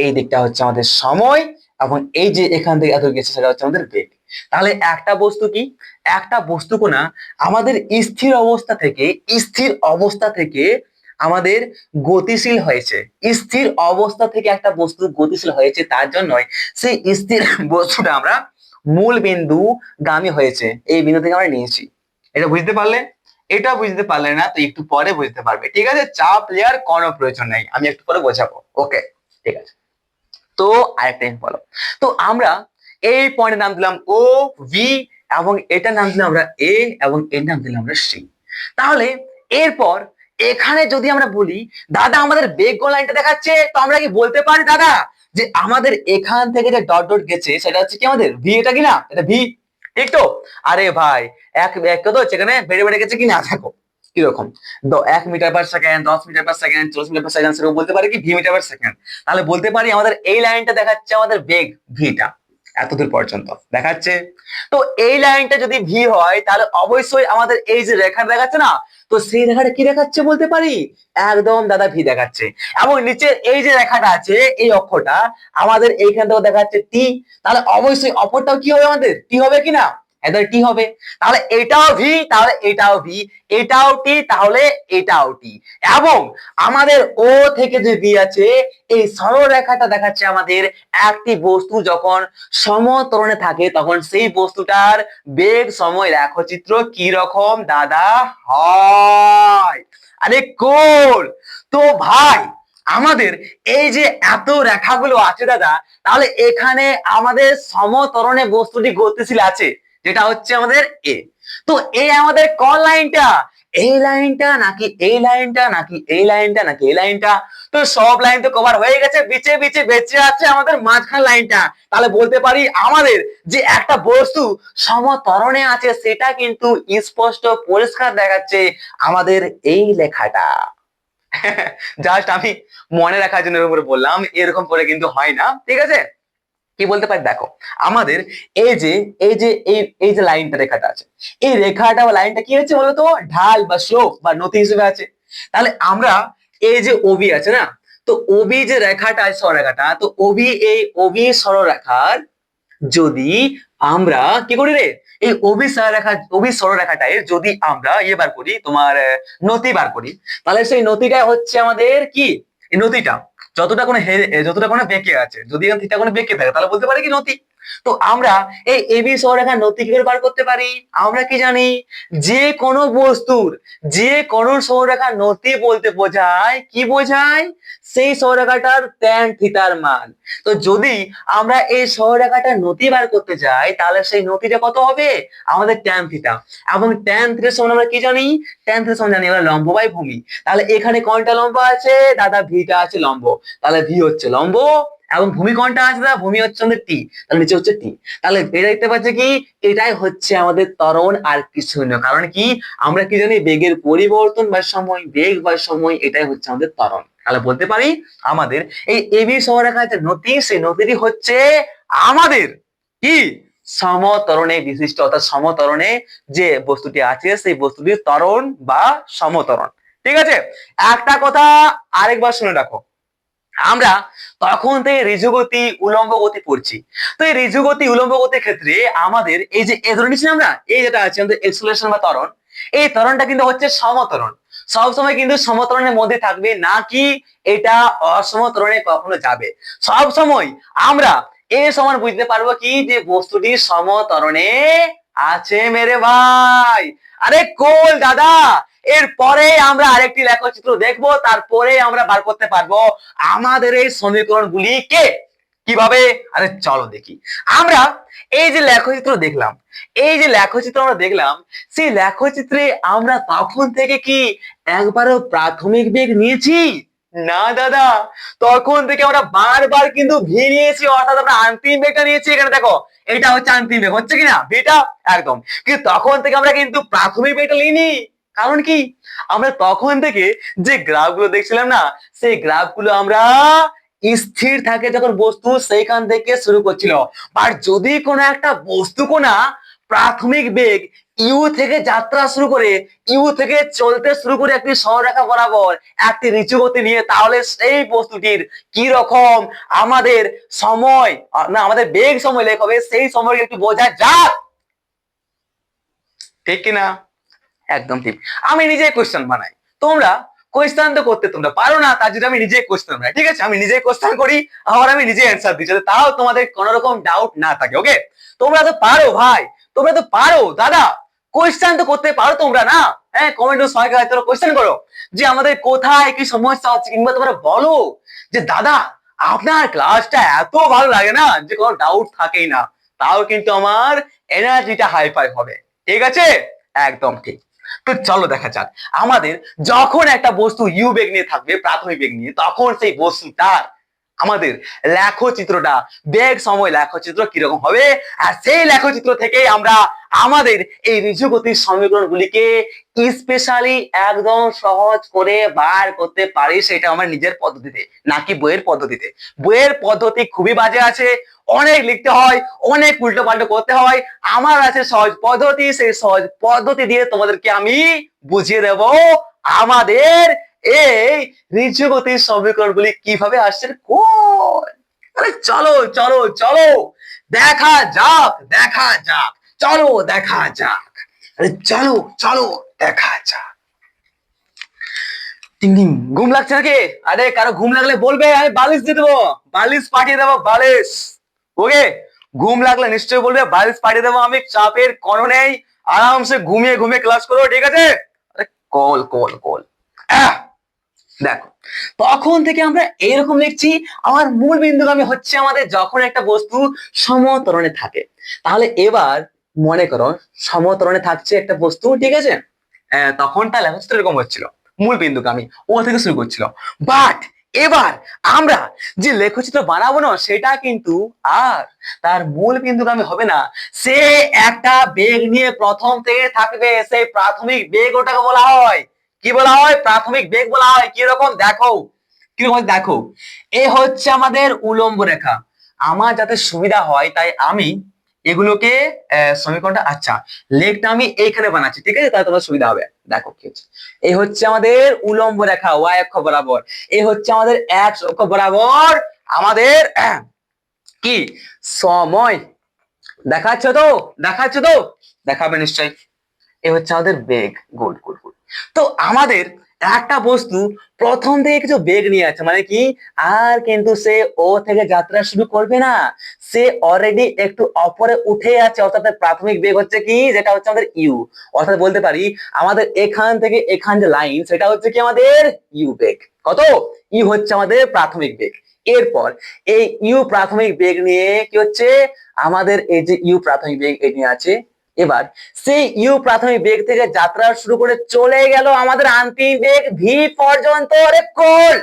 এই দিকটা হচ্ছে আমাদের সময়, এবং এই যে এখান থেকে এত গেছে সেটা হচ্ছে আমাদের বেগ। তাহলে একটা বস্তু কি, একটা বস্তু কোনা আমাদের স্থির অবস্থা থেকে আমাদের গতিশীল হয়েছে, স্থির অবস্থা থেকে একটা বস্তু গতিশীল হয়েছে, তার জন্যই সেই স্থির বস্তুটা আমরা মূল বিন্দু গামী হয়েছে, এই বিন্দু থেকে আমরা নিয়েছি। এটা বুঝতে পারলে? এটা বুঝতে পারলে না তো একটু পরে বুঝতে পারবে, ঠিক আছে? চাপ নেওয়ার কোনো প্রয়োজন নেই, আমি একটু পরে বোঝাবো, ওকে? ঠিক আছে। তো আরেকটা বলো, তো আমরা এই পয়েন্টের নাম দিলাম ও ভি, এবং এটার নাম দিলাম আমরা এ, এবং এর নাম দিলাম আমরা সি। তাহলে এরপর এখানে যদি আমরা বলি দাদা আমাদের বেগ কোন লাইনটা দেখাচ্ছে, তো আমরা কি বলতে পারি দাদা যে আমাদের এখান থেকে যে ডট ডট গেছে সেটা হচ্ছে কি আমাদের ভি, এটা কিনা, এটা ভি, ঠিক তো? আরে ভাই এক এক কত হচ্ছে এখানে বেড়ে বেড়ে গেছে কিনা, দেখো কিরকম 1 মিটার/সেকেন্ড, 10 মিটার/সেকেন্ড, 40 মিটার/সেকেন্ড, সেরকম বলতে পারি কি ভি মিটার/সেকেন্ড। তাহলে বলতে পারি আমাদের এই লাইনটা দেখাচ্ছে আমাদের বেগ ভিটা, এতদূর পর্যন্ত দেখাচ্ছে। তো এই লাইনটা যদি ভি হয় তাহলে অবশ্যই আমাদের এই যে রেখা দেখাচ্ছে না, তো সেই রেখাটা কি দেখাচ্ছে বলতে পারি, একদম দাদা ভি দেখাচ্ছে। এবং নিচে এই যে রেখাটা আছে এই অক্ষটা আমাদের এইখান থেকে দেখাচ্ছে টি, তাহলে অবশ্যই অপরটাও কি হবে আমাদের টি হবে কিনা, এদের টি হবে। তাহলে এটাও ভি, তাহলে এটাও ভি, এটাও টি, তাহলে এটাও টি। এবং আমাদের ও থেকে যে ভি আছে এই সরলরেখাটা দেখাচ্ছে আমাদের একটি বস্তু যখন সমত্বরণে থাকে তখন সেই বস্তুটার বেগ সময় লেখচিত্র কি রকম দাদা হয়। আরে কোল। তো ভাই আমাদের এই যে এত রেখাগুলো আছে দাদা, তাহলে এখানে আমাদের সমত্বরণে বস্তুটি গতিশীল আছে যেটা হচ্ছে আমাদের এ। তো এই আমাদের কোন লাইনটা, এই লাইনটা নাকি এই লাইনটা নাকি এই লাইনটা নাকি এই লাইনটা? তো সব লাইন তো কভার হয়ে গেছে, বিচে বিচে বেঁচে আছে আমাদের মাঝখান লাইনটা। তাহলে বলতে পারি আমাদের যে একটা বস্তু সমত্বরণে আছে সেটা কিন্তু স্পষ্ট পরিষ্কার দেখাচ্ছে আমাদের এই লেখাটা। জাস্ট আমি মনে রাখার জন্য এরকম করে বললাম, এরকম করে কিন্তু হয় না, ঠিক আছে? কি বলতে পারি দেখো, আমাদের এই যে এই যে লাইনটা রেখাটা আছে, এই রেখাটা বা লাইনটা কি হচ্ছে বলতো, ঢাল বা স্লোপ বা নতি হিসেবে আছে। তাহলে আমরা এই যে ওবি আছে না, তো ওবি যে রেখাটা আছে সরলরেখাটা, তো ওবি সরলরেখার যদি আমরা কি করি রে, এই ওবি সরলরেখাটায় যদি আমরা ইয়ে বার করি তোমার নতি বার করি, তাহলে সেই নতিটা হচ্ছে আমাদের কি, এই নতিটা যতটা কোনো বেঁকে আছে, যদি এখানে থিটা কোনো বেঁকে থাকে তাহলে বলতে পারি কি নতি। তো আমরা এই এবি সরলরেখার নতি কি করে বার করতে পারি? আমরা কি জানি, যে কোনো বস্তুর যে কোনো সরলরেখার নতি বলতে বোঝায় কি বোঝায়, সেই সরলরেখাটার ট্যান থিটার মান। তো যদি আমরা এই সরলরেখাটার নতি বার করতে যাই তাহলে সেই নতিটা কত হবে? আমাদের ট্যান থিটা। এবং ট্যান থিটার সমান আমরা কি জানি? ট্যান থিটার সমান জানি আমরা লম্ব বাই ভূমি। তাহলে এখানে কোনটা লম্ব আছে দাদা? ভিটা আছে লম্ব। তাহলে ভি হচ্ছে লম্ব এবং ভূমি কোনটা আছে দাদা? ভূমি হচ্ছে আমাদের টি, তাহলে নিচে হচ্ছে টি। তাহলে এটা দেখতে পাচ্ছি কি, এটাই হচ্ছে আমাদের ত্বরণ আর কিছু না। কারণ কি, আমরা কি জানি, বেগের পরিবর্তন বা সময়, বেগ বা সময়, এটাই হচ্ছে আমাদের ত্বরণ। তাহলে বলতে পারি আমাদের এই এবি সরলরেখার যে নতি, সেই নতিটি হচ্ছে আমাদের কি, সমত্বরণে বিশিষ্ট, অর্থাৎ সমত্বরণে যে বস্তুটি আছে সেই বস্তুটির ত্বরণ বা সমত্বরণ। ঠিক আছে, একটা কথা আরেকবার শুনে রাখো, আমরা তখন থেকে ঋজুগতি উলম্ব গতি পড়ছি। তো এই ঋজুগতি উলম্ব গতির ক্ষেত্রে আমাদের এই যে ধরে নিচ্ছি আমরা, এই যেটা আছে আমাদের এক্সেলারেশন বা ত্বরণ, এই ত্বরণটা কিন্তু হচ্ছে সমত্বরণ। সবসময় কিন্তু সমত্বরণের মধ্যে থাকবে, না কি এটা অসমত্বরণে কখনো যাবে। সব সময় আমরা এই সমান বুঝতে পারবো কি, যে বস্তুটি সমত্বরণে আছে মেরে ভাই। আরে কোল দাদা, এরপরে আমরা আরেকটি লেখচিত্র দেখবো, তারপরে আমরা বার করতে পারবো আমাদের এই সমীকরণগুলিকে কিভাবে। আরে চলো দেখি। আমরা এই যে লেখচিত্র দেখলাম, এই যে লেখচিত্র আমরা দেখলাম, সেই লেখচিত্রে আমরা তখন থেকে কি একবারও প্রাথমিক বেগ নিয়েছি? না দাদা, তখন থেকে আমরা বারবার কিন্তু ভি নিয়েছি, অর্থাৎ আমরা অন্তিম বেগটা নিয়েছি। এখানে দেখো, এটা হচ্ছে অন্তিম বেগ, হচ্ছে কিনা ভিটা, একদম। কিন্তু তখন থেকে আমরা কিন্তু প্রাথমিক বেগটা নিইনি। কারণ কি, আমরা তখন থেকে যে গ্রাফগুলো দেখছিলাম না, সেই গ্রাফগুলো আমরা স্থির থাকে যখন বস্তু, সেইখান থেকে শুরু করছিল। আর যদি কোনো একটা বস্তু কোনা প্রাথমিক বেগ ইউ থেকে যাত্রা শুরু করে, ইউ থেকে চলতে শুরু করে একটি সরলরেখা বরাবর একটি ঋজু গতি নিয়ে, তাহলে সেই বস্তুটির কি রকম আমাদের সময় না আমাদের বেগ সময় লেখ হবে, সেই সময় একটু বোঝা যাক। ঠিক কিনা? একদম ঠিক। আমি নিজে কোশ্চেন বানাই, তোমরা কোশ্চেন তো করতে তোমরা পারো না, তার জন্য আমি নিজে কোশ্চেন বানাই। ঠিক আছে, আমি নিজে কোশ্চেন করি, আবার আমি নিজে অ্যান্সার দিই, যাতে তাও তোমাদের কোনো রকম ডাউট না থাকে। ওকে, তোমরা তো পারো ভাই, তোমরা তো পারো দাদা, কোশ্চেন তো করতে পারো তোমরা না? হ্যাঁ, কমেন্ট সবাইকে তোমরা কোশ্চেন করো যে আমাদের কোথায় কি সমস্যা হচ্ছে, কিংবা তোমরা বলো যে দাদা আপনার ক্লাসটা এত ভালো লাগে না যে কোনো ডাউট থাকেই না। তাও কিন্তু আমার এনার্জিটা হাই ফাই হবে। ঠিক আছে, একদম ঠিক। তো চলো দেখা যাক, আমাদের যখন একটা বস্তু ইউ বেগ নিয়ে থাকবে, প্রাথমিক বেগ নিয়ে, তখন সেই বস্তুটার আমাদের লেখচিত্রটা, বেগ সময় লেখচিত্র কিরকম হবে। আর সেই লেখচিত্র থেকে আমরা আমাদের এই ঋজু গতির সমীকরণগুলিকে স্পেশালি একদম সহজ করে বার করতে পারি, সেটা আমার নিজের পদ্ধতিতে, নাকি বইয়ের পদ্ধতিতে। বইয়ের পদ্ধতি খুবই বাজে আছে, অনেক লিখতে হয়, অনেক উল্টো পাল্টো করতে হয়। আমার আছে সহজ পদ্ধতি, সেই সহজ পদ্ধতি দিয়ে তোমাদেরকে আমি বুঝিয়ে দেব আমাদের এই ঋজু গতির সমীকরণগুলি কিভাবে আসছে। আরে চলো চলো চলো দেখা যাক, দেখা যাক, চলো দেখা যাক, আরে চলো চলো দেখা যাক। টিং টিং, ঘুম লাগছে নাকি? আরে কারো ঘুম লাগলে বলবে, আমি বালিশ দিয়ে দেবো, বালিশ পাঠিয়ে দেবো, বালিশ। ওকে, ঘুম লাগলে নিশ্চয়ই বলবে, বালিশ পাঠিয়ে দেবো আমি, চাপের কোনো নেই, আরামসে ঘুমিয়ে ঘুমিয়ে ক্লাস করো। ঠিক আছে, আরে কল কল কল। দেখো, তখন থেকে আমরা এরকম লিখছি, আমার মূল বিন্দুগামী হচ্ছে আমাদের যখন একটা বস্তু সমতরণে থাকে। তাহলে এবার মনে করো সমতরণে থাকছে একটা বস্তু, ঠিক আছে, তখন তার লেখচিত্র এরকম হচ্ছিল, মূল বিন্দুগামী ও থেকে শুরু করছিল। বাট এবার আমরা যে লেখচিত্র বানাবো না, সেটা কিন্তু আর তার মূল বিন্দুগামী হবে না, সে একটা বেগ নিয়ে প্রথম থেকে থাকবে। সেই প্রাথমিক বেগ ওটাকে বলা হয় কি, বলা হয় প্রাথমিক বেগ বলা হয়। কিরকম দেখো, কিরকম দেখো, এ হচ্ছে আমাদের উলম্ব রেখা। আমার যাতে সুবিধা হয় তাই আমি এগুলোকে সমীকরণটা, আচ্ছা লেখটা আমি এইখানে বানাচ্ছি, ঠিক আছে, তাহলে তোমার সুবিধা হবে। দেখো কি হচ্ছে, এই হচ্ছে আমাদের উলম্ব রেখা ওয়াই অক্ষ বরাবর, এই হচ্ছে আমাদের এক্স অক্ষ বরাবর আমাদের কি সময়। দেখাচ্ছ তো, দেখাচ্ছ তো, দেখাবে নিশ্চয়ই। এ হচ্ছে আমাদের বেগ। Good good good. তো আমাদের একটা বস্তু প্রথম থেকে কিছু বেগ নিয়ে আছে মানে কি, আর কিন্তু সে ও থেকে যাত্রা শুরু করবে না, সে অলরেডি একটু অপরে উঠে আছে, অর্থাৎ তার প্রাথমিক বেগ হচ্ছে কি, যেটা হচ্ছে আমাদের ইউ। অর্থাৎ বলতে পারি আমাদের এখান থেকে এখান যে লাইন, সেটা হচ্ছে কি আমাদের ইউ বেগ। কত? ইউ হচ্ছে আমাদের প্রাথমিক বেগ। এরপর এই ইউ প্রাথমিক বেগ নিয়ে কি হচ্ছে, আমাদের এই যে ইউ প্রাথমিক বেগ এই নিয়ে আছে, এবার সেই ইউ প্রাথমিক বেগ থেকে যাত্রা শুরু করে চলে গেল আমাদের অন্তিম বেগ ভি পর্যন্ত। রে কোল,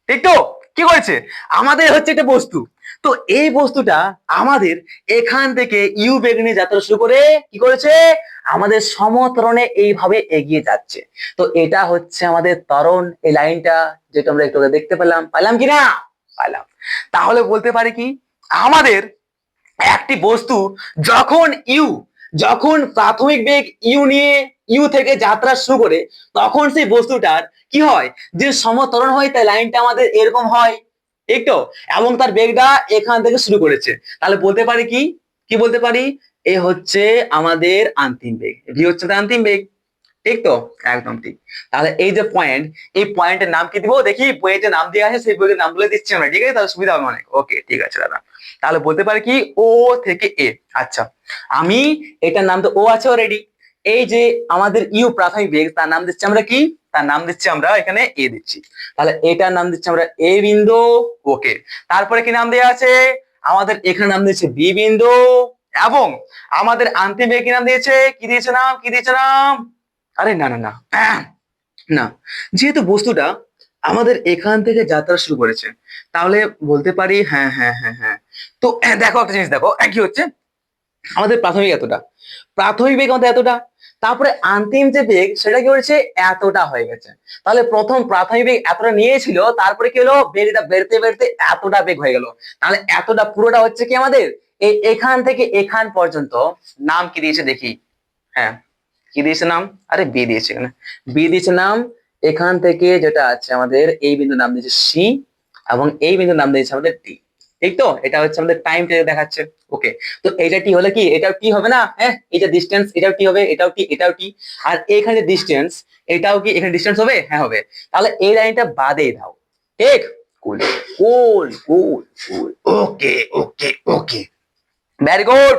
ঠিক তো? কি করেছে, আমাদের হচ্ছে একটা বস্তু, তো এই বস্তুটা আমাদের এখান থেকে ইউ বেগ নিয়ে যাত্রা শুরু করে কি করেছে, আমাদের সমত্বরণে এইভাবে এগিয়ে যাচ্ছে। তো এটা হচ্ছে আমাদের ত্বরণ, এই লাইনটা যেটা আমরা একটু আগে দেখতে পেলাম কি না? পেলাম। তাহলে বলতে পারি কি, আমাদের একটি বস্তু যখন যখন প্রাথমিক বেগ ইউ নিয়ে ইউ থেকে যাত্রা শুরু করে, তখন সেই বস্তুটার কি হয়, যে সমত্বরণ হয়, তাই লাইনটা আমাদের এরকম হয়, ঠিক তো? এবং তার বেগটা এখান থেকে শুরু করেছে, তাহলে বলতে পারি কি, কি বলতে পারি, এ হচ্ছে আমাদের অন্তিম বেগ, ভি হচ্ছে তার অন্তিম বেগ, ঠিক তো? একদম ঠিক। তাহলে এই যে পয়েন্ট, এই পয়েন্টের নাম কি দিব দেখি, বইয়ের নাম দেওয়া আছে সেই বইয়ের নাম বলে দিচ্ছি আমরা, ঠিক আছে? তাহলে সুবিধা হবে অনেক। ওকে, ঠিক আছে দাদা। তাহলে বলতে পারি কি, ও থেকে এ। আচ্ছা, আমি এটার নাম তো ও আছে অলরেডি, এই যে আমাদের ইউ প্রাথমিক বেগ, তার নাম দিচ্ছি আমরা কি, তার নাম দিচ্ছি আমরা এখানে এ দিচ্ছি। তাহলে এটার নাম দিচ্ছি আমরা এ বিন্দু। ওকে, তারপরে কি নাম দেওয়া আছে, আমাদের এখানে নাম দিয়েছে বি বিন্দু, এবং আমাদের অন্তিম বেগ কি নাম দিয়েছে, কি দিয়েছে নাম, কি দিয়েছে নাম, আরে না না না না, যেহেতু বস্তুটা আমাদের এখান থেকে যাত্রা শুরু করেছে, তাহলে বলতে পারি হ্যাঁ হ্যাঁ হ্যাঁ হ্যাঁ। তো দেখো একটা জিনিস, দেখো কি হচ্ছে, আমাদের প্রাথমিক এতটা, প্রাথমিক বেগ আমাদের এতটা, তারপরে অন্তিম যে বেগ সেটা কি হয়েছে, এতটা হয়ে গেছে। তাহলে প্রথম প্রাথমিক বেগ এতটা নিয়েছিল, তারপরে কি হলো, বেগটা বেড়তে বেড়তে এতটা বেগ হয়ে গেল। তাহলে এতটা পুরোটা হচ্ছে কি আমাদের এই এখান থেকে এখান পর্যন্ত। নাম কি দিয়েছে দেখি, হ্যাঁ কি দিয়েছে নাম, আরে বি দিয়েছে এখানে, বি দিয়েছে নাম। এখান থেকে যেটা আছে আমাদের এই বিন্দু নাম দিয়েছে সি, এবং এই বিন্দু নাম দিয়েছে আমাদের ডি, ঠিক তো? এটা হচ্ছে আমাদের টাইম দেখাচ্ছে। ওকে, তো এটা টি হলে কি, এটাও টি হবে না? হ্যাঁ, এই যে ডিস্টেন্স এটাও টি হবে, এটাও টি, এটাও টি, আর এখানে ডিস্টেন্স এটাও কি, এখানে ডিস্টেন্স হবে, হ্যাঁ হবে। তাহলে এই লাইনটা বাদে দাও, ঠিক? কুল কুল কুল কুল। ওকে ওকে ওকে, ভেরি গুড,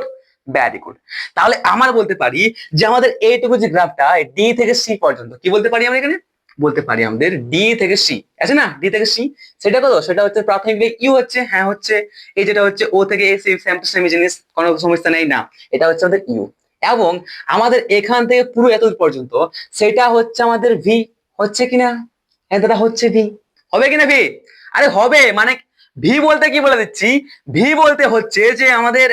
ভেরি গুড। তাহলে আমরা বলতে পারি যে আমাদের এইটুকু যে গ্রাফটা ডি থেকে সি পর্যন্ত, কি বলতে পারি আমরা এখানে, বলতে পারি আমাদের ডি থেকে সি আছে না, ডি থেকে সি, সেটা কত, সেটা হচ্ছে প্রাথমিক বেগ ইউ হচ্ছে, হ্যাঁ হচ্ছে। এই যেটা হচ্ছে ও থেকে এ, সেম টু সেম জিনিস, কোনো সমস্যা নেই না, এটা হচ্ছে আমাদের ইউ। এবং আমাদের এখান থেকে পুরো এত পর্যন্ত সেটা হচ্ছে আমাদের ভি, হচ্ছে কিনা, হ্যাঁ দাদা হচ্ছে ভি, হবে কিনা ভি, আরে হবে মানে, ভি বলতে কি বলে দিচ্ছি, ভি বলতে হচ্ছে যে আমাদের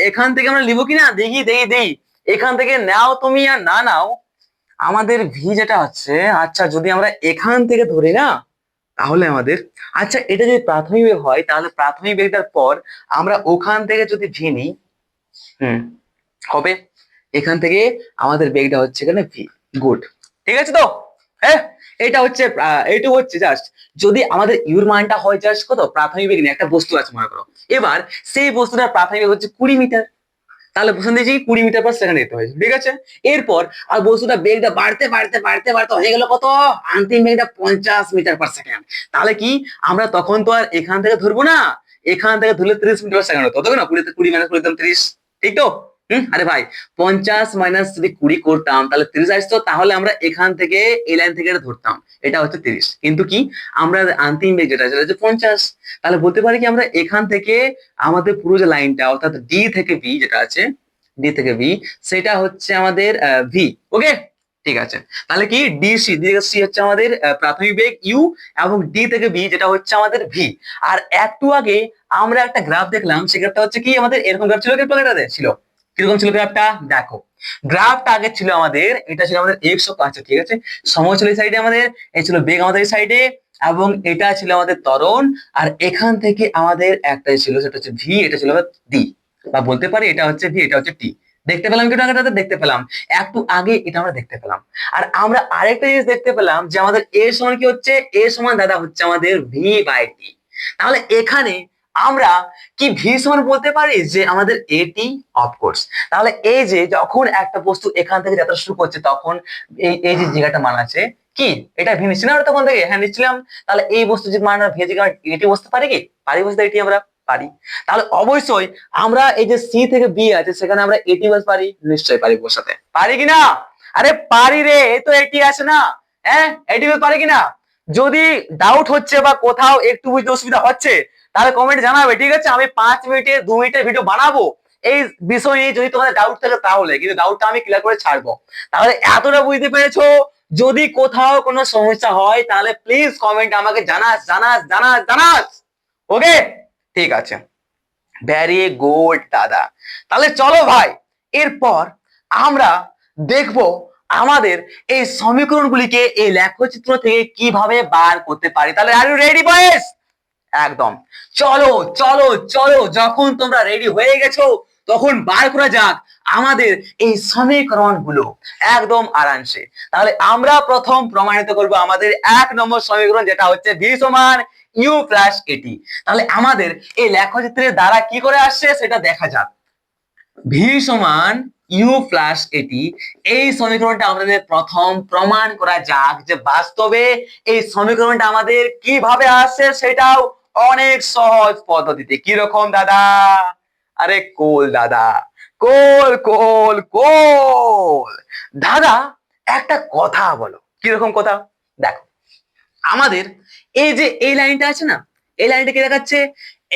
এখান থেকে আমরা লিখবো কিনা, দেখি দেখি দেখি, এখান থেকে নাও তুমি আর না নাও, আমাদের ভি যেটা হচ্ছে, আচ্ছা যদি আমরা এখান থেকে ধরি না, তাহলে আমাদের, আচ্ছা এটা যদি প্রাথমিক বেগ হয়, তাহলে প্রাথমিক বেগটার পর আমরা ওখান থেকে যদি ভি নিই, হুম হবে, এখান থেকে আমাদের বেগটা হচ্ছে এখানে ভি। গুড, ঠিক আছে তো? হ্যাঁ, এটা হচ্ছে এইটুকু হচ্ছে জাস্ট, যদি আমাদের ইউর মানটা হয় জাস্ট কত, প্রাথমিক বেগ নিয়ে একটা বস্তু আছে মনে করো, এবার সেই বস্তুটার প্রাথমিক বেগ হচ্ছে 20 মিটার, তাহলে বুঝতে দিয়েছি 20 মিটার/সেকেন্ড দিতে হয়েছে, ঠিক আছে? এরপর আর বস্তুটা বেগটা বাড়তে বাড়তে বাড়তে বাড়তে হয়ে গেল কত, অন্তিম বেগটা 50 মিটার/সেকেন্ড। তাহলে কি, আমরা তখন তো আর এখান থেকে ধরবো না, এখান থেকে ধরলে 30 মিটার/সেকেন্ড হতো, তাই না? 20 - 20 - 20 30, ঠিক তো? আরে ভাই, 50 - যদি 20 করতাম তাহলে 30 আসতো, তাহলে আমরা এখান থেকে এই লাইন থেকে এটা ধরতাম, এটা হচ্ছে 30, কিন্তু কি, আমরা অন্তিম বেগ যেটা সেটা হচ্ছে 50। তাহলে বলতে পারি কি, আমরা এখান থেকে আমাদের পুরো যে লাইনটা, অর্থাৎ ডি থেকে বি যেটা আছে, ডি থেকে বি, সেটা হচ্ছে আমাদের ভি। ওকে, ঠিক আছে। তাহলে কি, ডি থেকে সি হচ্ছে আমাদের প্রাথমিক বেগ ইউ, এবং ডি থেকে বি যেটা হচ্ছে আমাদের ভি। আর একটু আগে আমরা একটা গ্রাফ দেখলাম, সেই গ্রাফটা হচ্ছে কি, আমাদের এরকম গ্রাফ ছিল, ক্যালকুলেটারে ছিল, কিরকম ছিল গ্রাফটা দেখো। গ্রাফটা আগে ছিল আমাদের, এটা ছিল আমাদের এক্স অক্ষ, আচ্ছা ঠিক আছে, সময় ছিল এই সাইডে আমাদের, এই ছিল বেগ আমাদের এই সাইডে, এবং এটা ছিল আমাদের ত্বরণ, আর এখান থেকে আমাদের একটাই ছিল, সেটা হচ্ছে ভি, এটা ছিল ডি, বা বলতে পারি এটা হচ্ছে ভি, এটা হচ্ছে টি। দেখতে পেলাম কি টাকাটাতে, দেখতে পেলাম একটু আগে, এটা আমরা দেখতে পেলাম। আর আমরা আরেকটা জিনিস দেখতে পেলাম, যে আমাদের এ সমান কি হচ্ছে, এ সমান দাদা হচ্ছে আমাদের ভি/টি। তাহলে এখানে আমরা কি ভি সমান বলতে পারি যে আমাদের এটি, অফকোর্স। তাহলে এই যে যখন একটা বস্তু এখান থেকে যাত্রা শুরু করছে, তখন এই এই যে জায়গাটা মান আছে, কি এটা ভি নিচ্ছি না আমরা তখন থেকে? হ্যাঁ নিচ্ছিলাম। তাহলে এই বস্তু যদি মানে ভেজে এটি বসতে পারি কি? পারি বসতে এটি আমরা পারি। তাহলে অবশ্যই আমরা এই যে সি থেকে বি আছে সেখানে আমরা এটি বসতে পারি, নিশ্চয়ই পারি বসাতে, পারি কিনা? আরে পারি রে, এই তো এটি আছে না, হ্যাঁ এটি বসতে পারি কিনা? যদি ডাউট হচ্ছে বা কোথাও একটু বুঝতে অসুবিধা হচ্ছে তাহলে কমেন্ট জানাবে, ঠিক আছে? আমি 5 মিনিটের 2 মিনিটের ভিডিও বানাবো এই বিষয় নিয়ে, যদি তোমাদের ডাউট থাকে তাহলে, কিন্তু ডাউটটা আমি ক্লিয়ার করে ছাড়বো। তাহলে এতটা বুঝতে পেরেছো? যদি কোথাও কোনো সমস্যা হয় তাহলে প্লিজ কমেন্ট আমাকে জানাস জানাস জানাস জানাস। ওকে, ঠিক আছে, ভেরি গুড দাদা। তাহলে চলো ভাই, এরপর আমরা দেখবো আমাদের এই সমীকরণগুলিকে এই লেখচিত্র থেকে কিভাবে বার করতে পারি। তাহলে আর ইউ রেডি বয়েস? একদম, চলো চলো চলো, যখন তোমরা রেডি হয়ে গেছো তখন বার করা যাক আমাদের এই সমীকরণ গুলো একদম আরামসে। তাহলে আমরা প্রথম প্রমাণিত করব আমাদের 1 নম্বর সমীকরণ, যেটা হচ্ছে ভি সমান ইউ প্লাস এটি। তাহলে আমাদের এই লেখচিত্রের দ্বারা কি করে আসছে সেটা দেখা যাক। ভি সমান ইউ প্লাস এটি, এই সমীকরণটা আমাদের প্রথম প্রমাণ করা যাক যে বাস্তবে এই সমীকরণটা আমাদের কিভাবে আসছে, সেটাও অনেক সহজ পদ্ধতিতে। কিরকম দাদা? আরে কোল দাদা, কোল কোল কোল। দাদা একটা কথা বলো, কিরকম কথা? দেখো, আমাদের এই যে এই লাইনটা আছে না, এই লাইনটা কি দেখাচ্ছে?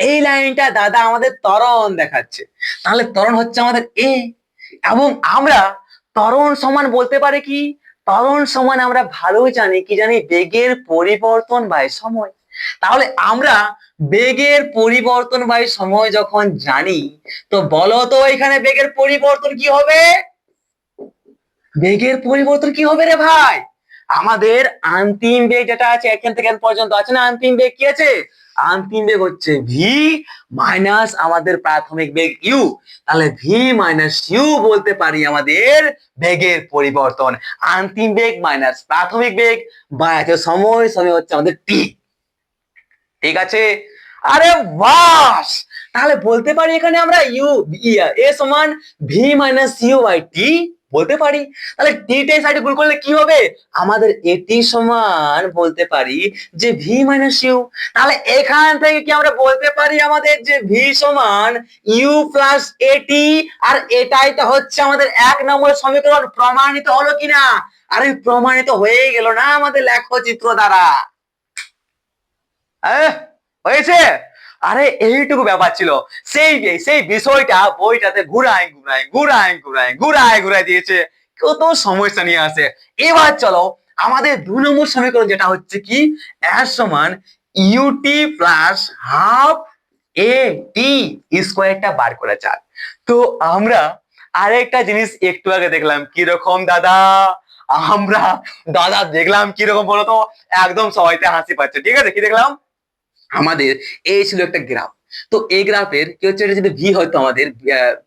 এই লাইনটা দাদা আমাদের ত্বরণ দেখাচ্ছে। তাহলে ত্বরণ হচ্ছে আমাদের এ, এবং আমরা ত্বরণ সমান বলতে পারি কি? ত্বরণ সমান আমরা ভালোই জানি, কি জানি? বেগের পরিবর্তন বাই সময়। তাহলে আমরা বেগের পরিবর্তন বাই সময় যখন জানি, তো বলো তো এখানে বেগের পরিবর্তন কি হবে? বেগের পরিবর্তন কি হবে রে ভাই? আমাদের অন্তিম বেগ যেটা আছে এখান থেকে এখান পর্যন্ত আছে না, অন্তিম বেগ কি আছে? অন্তিম বেগ হচ্ছে ভি মাইনাস আমাদের প্রাথমিক বেগ ইউ। তাহলে ভি মাইনাস ইউ বলতে পারি আমাদের বেগের পরিবর্তন। অন্তিম বেগ মাইনাস প্রাথমিক বেগ বা সময়, সময় হচ্ছে আমাদের টি। ঠিক আছে? আরে বাস, তাহলে বলতে পারি এখানে আমরা ইউ এ সমান V minus you by T বলতে পারি। তাহলে টি টা সাইডে গুণ করলে কি হবে? আমাদের এটি সমান বলতে পারি যে ভি মাইনাস ইউ। তাহলে এখান থেকে কি আমরা বলতে পারি আমাদের যে ভি সমান ইউ প্লাস এটি, আর এটাই তো হচ্ছে আমাদের 1 নম্বর সমীকরণ। প্রমাণিত হলো কিনা? আরে প্রমাণিত হয়ে গেল না আমাদের লেখচিত্র দ্বারা। হয়েছে? আরে এইটুকু ব্যাপার ছিল। সেই সেই বিষয়টা বইটাতে ঘুরায় ঘুরায় ঘুরায় ঘুরায় ঘুরায় ঘুরায় দিয়েছে, কত সমস্যা নিয়ে আসে। এবার চলো আমাদের 2 নম্বর সমীকরণ, যেটা হচ্ছে কি এর সমান ইউটি প্লাস হাফ এ টি স্কোয়ারটা বার করা যাক। তো আমরা আরেকটা জিনিস একটু আগে দেখলাম, কিরকম দাদা? আমরা দাদা দেখলাম কিরকম বলতো? একদম সবাইতে হাসি পাচ্ছে। ঠিক আছে, কি দেখলাম? আমাদের এই ছিল একটা গ্রাফ। তো এই গ্রাফের কি হচ্ছে, এটা যদি ভি হয়তো আমাদের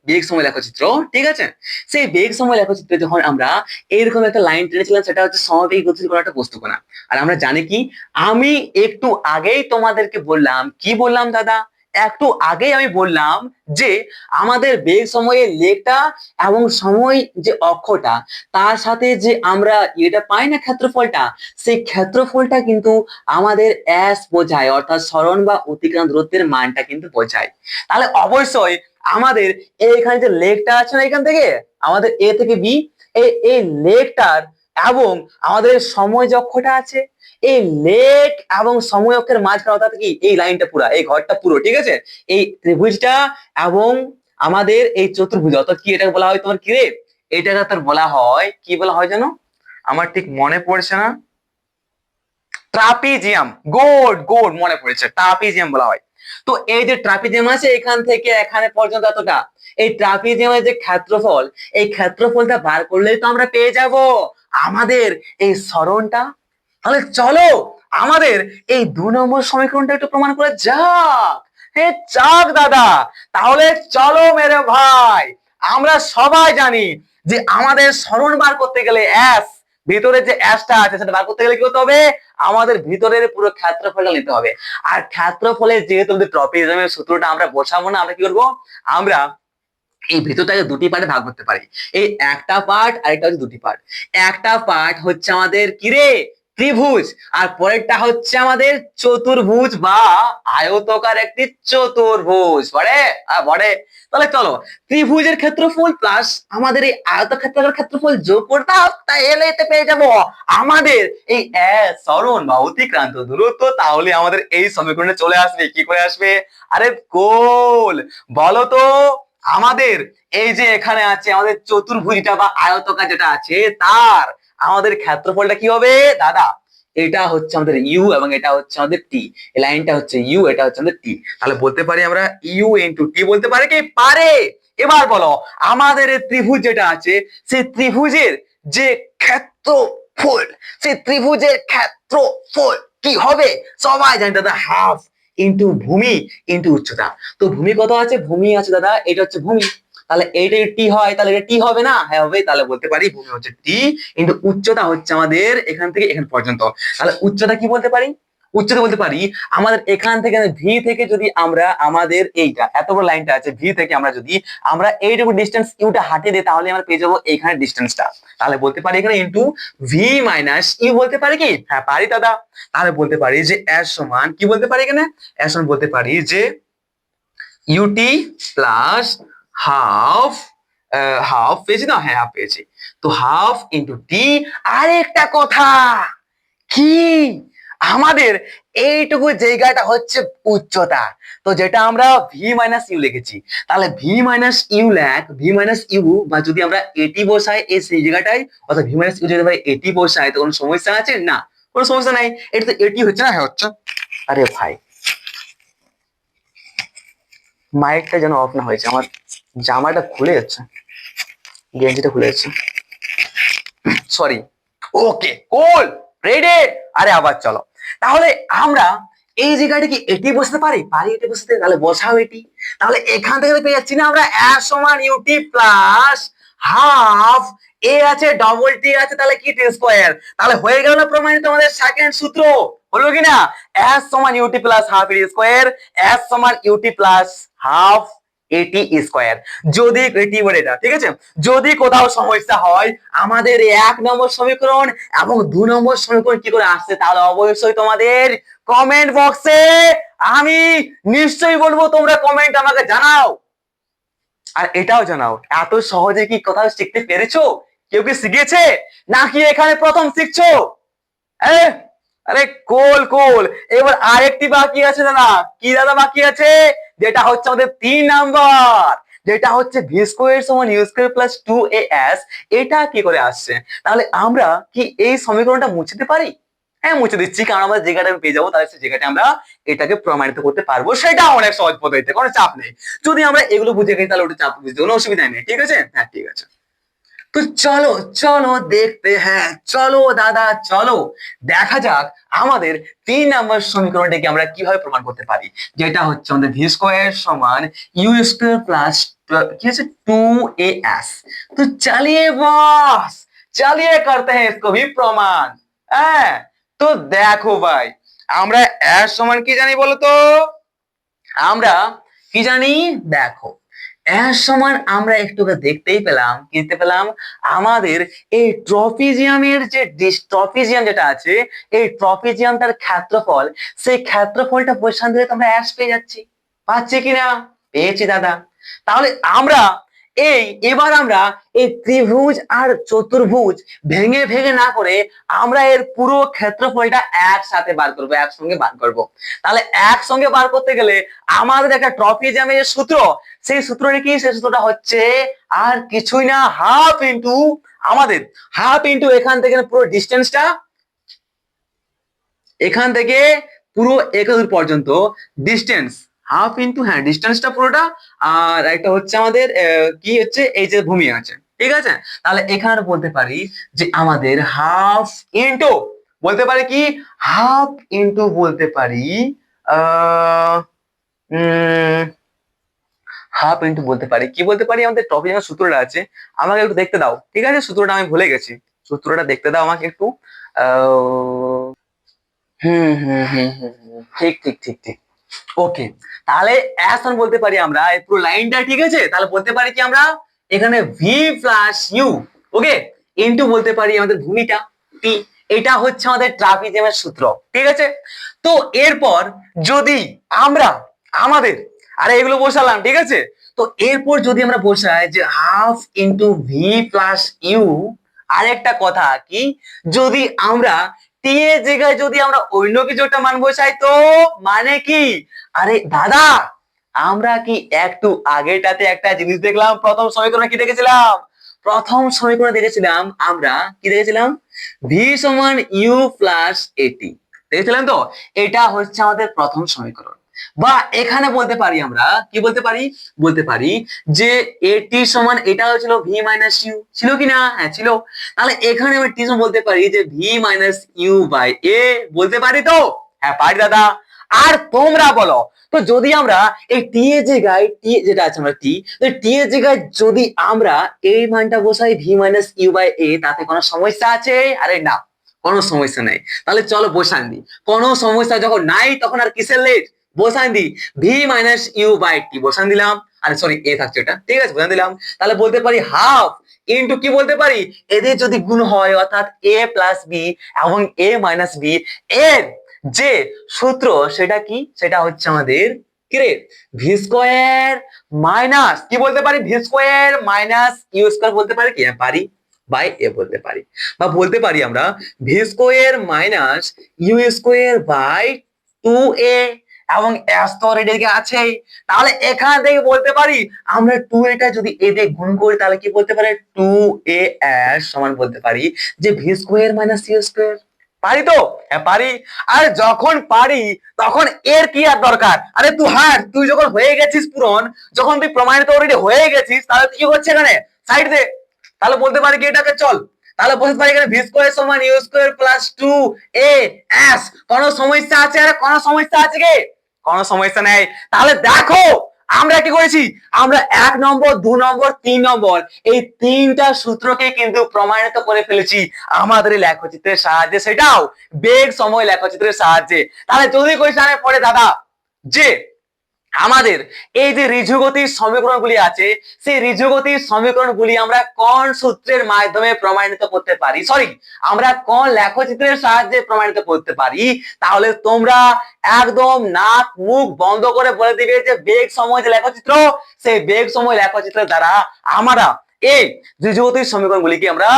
বেগ সময় লেখচিত্র, ঠিক আছে? সেই বেগ সময় লেখচিত্রে যখন আমরা এইরকম একটা লাইন টেনেছিলাম, সেটা হচ্ছে সমবেগে গতিশীল কোনো একটা বস্তু কণা। আর আমরা জানি কি, আমি একটু আগেই তোমাদেরকে বললাম, কি বললাম দাদা? একটু আগেই আমি বললাম যে আমাদের বেগ সময়ের লেখটা এবং সময় যে অক্ষটা, তার সাথে যে আমরা এটা পাই না ক্ষেত্রফলটা, সেই ক্ষেত্রফলটা কিন্তু আমাদের এস বোঝায়, অর্থাৎ সরণ বা অতিক্রান্ত দূরত্বের মানটা কিন্তু বোঝায়। তাহলে অবশ্যই আমাদের এইখানে যে লেগটা আছে না, এখান থেকে আমাদের এ থেকে বি, এই লেগটার এবং আমাদের সময় অক্ষটা আছে, এই লেগ এবং সময় অক্ষের মাঝখানে, অর্থাৎ কি এই লাইনটা পুরো, এই ঘরটা পুরো, ঠিক আছে? এই ত্রিভুজটা এবং আমাদের এই চতুর্ভুজ, অর্থাৎ কি এটাকে বলা হয় তোমার কি রে? এটাকে তার বলা হয়, কি বলা হয় জানো? আমার ঠিক মনে পড়ছে না। ট্রাপিজিয়াম। গুড গুড, মনে পড়েছে, ট্রাপিজিয়াম বলা হয়। তো এই যে ট্রাপিজিয়াম আছে এখান থেকে এখানে পর্যন্ত এতটা, এই ট্রাপিজিয়ামের যে ক্ষেত্রফল, এই ক্ষেত্রফলটা বার করলেই তো আমরা পেয়ে যাব আমাদের এই সরণটা। তাহলে চলো আমাদের এই 2 নম্বর সমীকরণটা একটু প্রমাণ করে যাক। হে যাক দাদা। তাহলে চলো মেরে ভাই, আমরা সবাই জানি যে আমাদের সরণ বার করতে গেলে এস, ভিতরে যে এসটা আছে সেটা বার করতে গেলে কি করতে হবে? আমাদের ভিতরের পুরো ক্ষেত্রফলটা নিতে হবে। আর ক্ষেত্রফলের যেহেতু আমাদের ট্রাপিজিয়ামের সূত্রটা আমরা বসাবো না, আমরা কি করবো? আমরা এই ভিতরটাকে দুটি পার্টে ভাগ করতে পারি। এই একটা পার্ট আর একটা হচ্ছে দুটি পার্ট। একটা পার্ট হচ্ছে আমাদের কি রে? ত্রিভুজ, আর পরেরটা হচ্ছে আমাদের চতুর্ভুজ বা আয়তকার একটি চতুর্ভুজ বড়ে। তাহলে চলো ত্রিভুজের ক্ষেত্রফল প্লাস আমাদের এই আয়তক্ষেত্রের ক্ষেত্রফল যোগ করতে তাহলে এতে পেয়ে যাব আমাদের এই সরণ বা অতিক্রান্ত দূরত্ব। তাহলে আমাদের এই সমীকরণে চলে আসবে, কি করে আসবে? আরে গোল বলো তো, আমাদের এই যে এখানে আছে আমাদের চতুর্ভুজটা বা আয়তকার যেটা আছে তার আমাদের ক্ষেত্রফলটা কি হবে দাদা? এটা হচ্ছে আমাদের ইউ এবং এটা হচ্ছে আমাদের টি। এই লাইনটা হচ্ছে ইউ, এটা হচ্ছে আমাদের টি। তাহলে বলতে পারি আমরা ইউ ইনটু টি, বলতে পারে কি পারে? এবার বলো আমাদের এই ত্রিভুজ যেটা আছে সেই ত্রিভুজের যে ক্ষেত্রফল, সেই ত্রিভুজের ক্ষেত্রফল কি হবে? সবাই জানি দাদা, হাফ ইনটু ভূমি ইনটু উচ্চতা। তো ভূমি কত আছে? ভূমি আছে দাদা, এটা হচ্ছে ভূমি। তাহলে এইটা টি হয়, তাহলে এটা টি হবে না? হ্যাঁ হবে। তাহলে বলতে পারি ভূমি হচ্ছে টি কিন্তু উচ্চতা হচ্ছে আমাদের এখান থেকে এখান পর্যন্ত। তাহলে উচ্চতা কি বলতে পারি? উচ্চতা বলতে পারি আমাদের এখান থেকে ভি থেকে যদি আমরা আমাদের এইটা এত বড় লাইনটা আছে ভি থেকে আমরা যদি আমরা এইটুকু ডিস্টেন্স ইউটা হাটিয়ে দিই তাহলে আমরা পেয়ে যাবো এইখানে ডিস্টেন্সটা। তাহলে বলতে পারি এখানে ইনটু ভি মাইনাস ইউ, বলতে পারি কি? হ্যাঁ পারি দাদা। তাহলে বলতে পারি যে এস সমান কি বলতে পারি এখানে? এস সমান বলতে পারি যে ইউটি প্লাস হাফ, হাফ পেয়েছি না? হ্যাঁ হাফ পেয়েছি। তো হাফ ইন্টু টি। আরেকটা কথা কি, আমাদের এইটুকু জায়গাটা হচ্ছে উচ্চতা, তো যেটা আমরা ভি মাইনাস ইউ লিখেছি, তাহলে ভি মাইনাস ইউ লেখ ভি মাইনাস ইউ বা যদি আমরা এটি বসাই এই সেই জায়গাটায়, অর্থাৎ ভি মাইনাস ইউ যদি আমরা এটি বসাই তো কোনো সমস্যা আছে? না, কোনো সমস্যা নাই। এটা তো এটি হচ্ছে না? হ্যাঁ হচ্ছে। আরে ভাই মাইকটা যেন অফ না হয়েছে, আমার জামাটা খুলে যাচ্ছে, গেঞ্জিটা খুলে যাচ্ছে, সরি। ওকে কোল রেডি। আরে আবার চলো, তাহলে আমরা এই জায়গাটা কি এটি বসতে পারি? পারি এটি বসতে। তাহলে বসাও এটি। তাহলে এখান থেকে পেয়ে যাচ্ছি না আমরা এস সমান ইউটি প্লাস হাফ এ আছে ডবল টি আছে, তাহলে কি টি স্কয়ার। তাহলে হয়ে গেল না প্রমাণিত আমাদের সেকেন্ড সূত্র? হলো কিনা? এস সমান ইউটি প্লাস হাফ এটি স্কয়ার, এস সমান ইউটি প্লাস হাফ এটি স্কয়ার। যদি এটি বলে এটা, ঠিক আছে? যদি কোথাও সমস্যা হয় আমাদের 1 নম্বর সমীকরণ এবং 2 নম্বর সমীকরণ কি করে আসছে তাহলে অবশ্যই তোমাদের কমেন্ট বক্সে আমি নিশ্চয়ই বলবো, তোমরা কমেন্ট আমাকে জানাও। আর এটাও জানাও এত সহজে কি কোথাও শিখতে পেরেছো? কেউ কি শিখেছে নাকি এখানে প্রথম শিখছো? আরে কোল কোল। এবার আরেকটি বাকি আছে দাদা। কি দাদা বাকি আছে? যেটা হচ্ছে আমাদের 3 নাম্বার, যেটা হচ্ছে ভি স্কয়ার সমান ইউ স্কয়ার প্লাস 2as। এটা কি করে আসছে? তাহলে আমরা কি এই সমীকরণটা মুছে দিতে পারি? হ্যাঁ মুছে দিচ্ছি, কারণ আমরা জায়গাটা পেয়ে যাবো, তাহলে সেই জায়গাটা আমরা এটাকে প্রমাণিত করতে পারবো। সেটা অনেক সহজ পদ্ধতিতে, কোনো চাপ নেই। যদি আমরা এগুলো বুঝে গেছি তাহলে ওটা চাপ বুঝতে কোনো অসুবিধা নেই, ঠিক আছে? হ্যাঁ ঠিক আছে। তো চলো চলো দেখতে, হ্যাঁ চলো দাদা চলো দেখা যাক আমাদের 3 নম্বর সমীকরণটাকে আমরা কিভাবে প্রমাণ করতে পারি, যেটা হচ্ছে আমাদের ভি স্কয়ার সমান ইউ স্কয়ার প্লাস কি আছে 2as। তো চালিয়ে বস, চালিয়ে करते हैं इसको भी প্রমাণ। হ্যাঁ তো দেখো ভাই, আমরা এর সমান কি জানি বলো তো? আমরা কি জানি দেখো, এর সমান আমরা একটু দেখতেই পেলাম, কি দেখতে পেলাম? আমাদের এই ট্রপিজিয়ামের যে ট্রপিজিয়াম যেটা আছে এই ট্রপিজিয়ামটার ক্ষেত্রফল, সেই ক্ষেত্রফলটা পরিসংখ্যান দিলে তোমরা অ্যাশ পেয়ে যাচ্ছি। পাচ্ছি কিনা? পেয়েছি দাদা। তাহলে আমরা এবার আমরা এই ত্রিভুজ আর চতুর্ভুজ ভেঙে ভেঙে না করে আমরা এর পুরো ক্ষেত্রফলটা একসাথে বার করবো, একসঙ্গে বার করব। তাহলে একসঙ্গে বার করতে গেলে আমাদের একটা ট্রপিজিয়ামের যে সূত্র, সেই সূত্রটা কি? সেই সূত্রটা হচ্ছে আর কিছুই না, হাফ ইন্টু আমাদের হাফ ইন্টু এখান থেকে পুরো ডিস্টেন্সটা, এখান থেকে পুরো একাদূর পর্যন্ত ডিস্টেন্স, হাফ ইন্টু হ্যাঁ ডিস্টেন্সটা পুরোটা, আর একটা হচ্ছে আমাদের কি হচ্ছে এই যে ভূমি আছে, ঠিক আছে? তাহলে এখানে বলতে পারি যে আমাদের হাফ ইন্টু বলতে পারি কি হাফ ইন্টু বলতে পারি হাফ ইন্টু বলতে পারি কি বলতে পারি আমাদের টপিক সূত্রটা আছে, আমাকে একটু দেখতে দাও, ঠিক আছে? সূত্রটা আমি ভুলে গেছি, সূত্রটা দেখতে দাও আমাকে একটু। হুম হুম হুম হুম হুম, ঠিক ঠিক ঠিক ঠিক। ওকে, তাহলে এখন বলতে পারি আমরা এই পুরো লাইনটা, ঠিক আছে? তাহলে বলতে পারি কি আমরা এখানে V plus U, okay, into বলতে পারি আমাদের ভূমিটা টি, এটা হচ্ছে আমাদের ট্রাপিজিয়ামের সূত্র, ঠিক আছে। তো এরপর যদি আমরা আমাদের আরে এগুলো বসালাম, ঠিক আছে। তো এরপর যদি আমরা বসাই যে half into V plus U, আরেকটা কথা কি, যদি আমরা টি এর জায়গায় যদি আমরা অন্য কিছু একটা মান বসাই তো মানে কি, আরে দাদা আমরা কি একটু আগেটাতে একটা জিনিস দেখলাম, প্রথম সমীকরণে কি দেখেছিলাম, প্রথম সমীকরণে দেখেছিলাম আমরা কি দেখেছিলাম, ভি সমান ইউ প্লাস এটি, দেখেছিলাম তো। এটা হচ্ছে আমাদের প্রথম সমীকরণ। বা এখানে বলতে পারি আমরা কি বলতে পারি, বলতে পারি যে এটি সমান এটা হচ্ছিল ভি মাইনাস ইউ, ছিল কি না, হ্যাঁ ছিল। তাহলে এখানে আমি টি সমান বলতে পারি যে ভি মাইনাস ইউ বাই এ, বলতে পারি তো, হ্যাঁ পারি দাদা। আর তোমরা বলো তো যদি আমরা এই টি এর জায়গায় টি যেটা আছে আমরা টি, টি এর জায়গায় যদি আমরা এই মানটা বসাই ভি মাইনাস ইউ বাই এ, তাতে কোনো সমস্যা আছে, আরে না কোনো সমস্যা নাই। তাহলে চলো বসান দি, কোনো সমস্যা যখন নাই তখন আর কিসের লেট, বসান দি V minus you by T বসান দিলাম, আরে সরি এ থাকছে এটা, ঠিক আছে বসান দিলাম। তাহলে বলতে পারি হাফ ইন্টু কি বলতে পারি, এদের যদি গুণ হয় অর্থাৎ এ প্লাস বি এবং এ মাইনাস বি, এর যে সূত্র সেটা কি, সেটা হচ্ছে আমাদের কি রে, ভি স্কোয়ার মাইনাস কি বলতে পারি, V square minus U square বলতে পারি কি, পারি, বাই এ বলতে পারি। বা বলতে পারি আমরা V square minus U square by 2a, এবং এস তো এদিকে আছেই। তাহলে এখান থেকে বলতে পারি আমরা 2a টা যদি এ দিয়ে গুণ করি তাহলে কি বলতে পারি, 2a এস সমান বলতে পারি যে V square minus U square, পারি তো, হ্যাঁ পারি। আর যখন পারি তখন এর কি আর দরকার, আরে তুই হাট, তুই যখন হয়ে গেছিস পূরণ, যখন তুই প্রমাণিত অলরেডি হয়ে গেছিস, তাহলে তুই কি করছিস এখানে সাইড দে। তাহলে বলতে পারি কি এটাকে চল, তাহলে বলতে পারি এখানে ভি স্কোয়ার সমান U square plus 2a S, কোনো সমস্যা আছে, আরে কোনো সমস্যা আছে কি, কোনো সমস্যা নেই। তাহলে দেখো আমরা কি করেছি, আমরা 1 নম্বর 2 নম্বর 3 নম্বর এই তিনটা সূত্রকে কিন্তু প্রমাণিত করে ফেলেছি আমাদের লেখচিত্রের সাহায্যে, সেটাও বেগ সময় লেখচিত্রের সাহায্যে। তাহলে যদি কোয়েশ্চেনে পড়ে দাদা যে আমাদের এই যে ঋজুগতির সমীকরণগুলি আছে, সেই ঋজুগতির সমীকরণগুলি আমরা কোন সূত্রের মাধ্যমে প্রমাণিত করতে পারি, সরি আমরা কোন লেখচিত্রের সাহায্যে প্রমাণিত করতে পারি, তাহলে তোমরা একদম নাক মুখ বন্ধ করে বলে দিবে যে বেগ সময় যে লেখচিত্র, সেই বেগ সময় লেখচিত্রের দ্বারা আমরা এই ঋজুগতির সমীকরণগুলিকে আমরা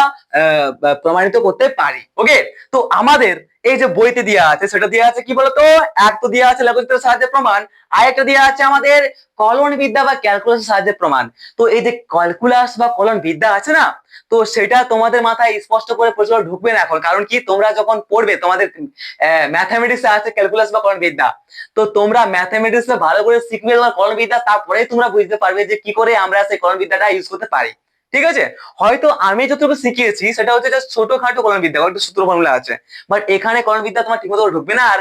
প্রমাণিত করতে পারি। ওকে, তো আমাদের এই যে বইতে দেওয়া আছে সেটা দেওয়া আছে কি বলতো, এক তো দেওয়া আছে লেখচিত্রের সাহায্যে প্রমাণ, আরেকটা দেওয়া আছে আমাদের কলন বিদ্যা বা ক্যালকুলাসের সাহায্যে প্রমাণ। তো এই যে ক্যালকুলাস বা কলন বিদ্যা আছে না, তো সেটা তোমাদের মাথায় স্পষ্ট করে প্রচুর ঢুকবে না এখন, কারণ কি তোমরা যখন পড়বে তোমাদের ম্যাথামেটিক্স আছে ক্যালকুলাস বা কলন বিদ্যা, তো তোমরা ম্যাথামেটিক্স ভালো করে শিখবে তোমার কলন বিদ্যা, তারপরে তোমরা বুঝতে পারবে যে কি করে আমরা সেই কলন বিদ্যাটা ইউজ করতে পারি, ঠিক আছে। হয়তো আমি যতটুকু শিখিয়েছি সেটা হচ্ছে জাস্ট ছোটখাটো কলন বিদ্যা, একটা সূত্র ফর্মুলা আছে, বাট এখানে কলন বিদ্যা তোমার ঠিকমতো ঢুকবে না। আর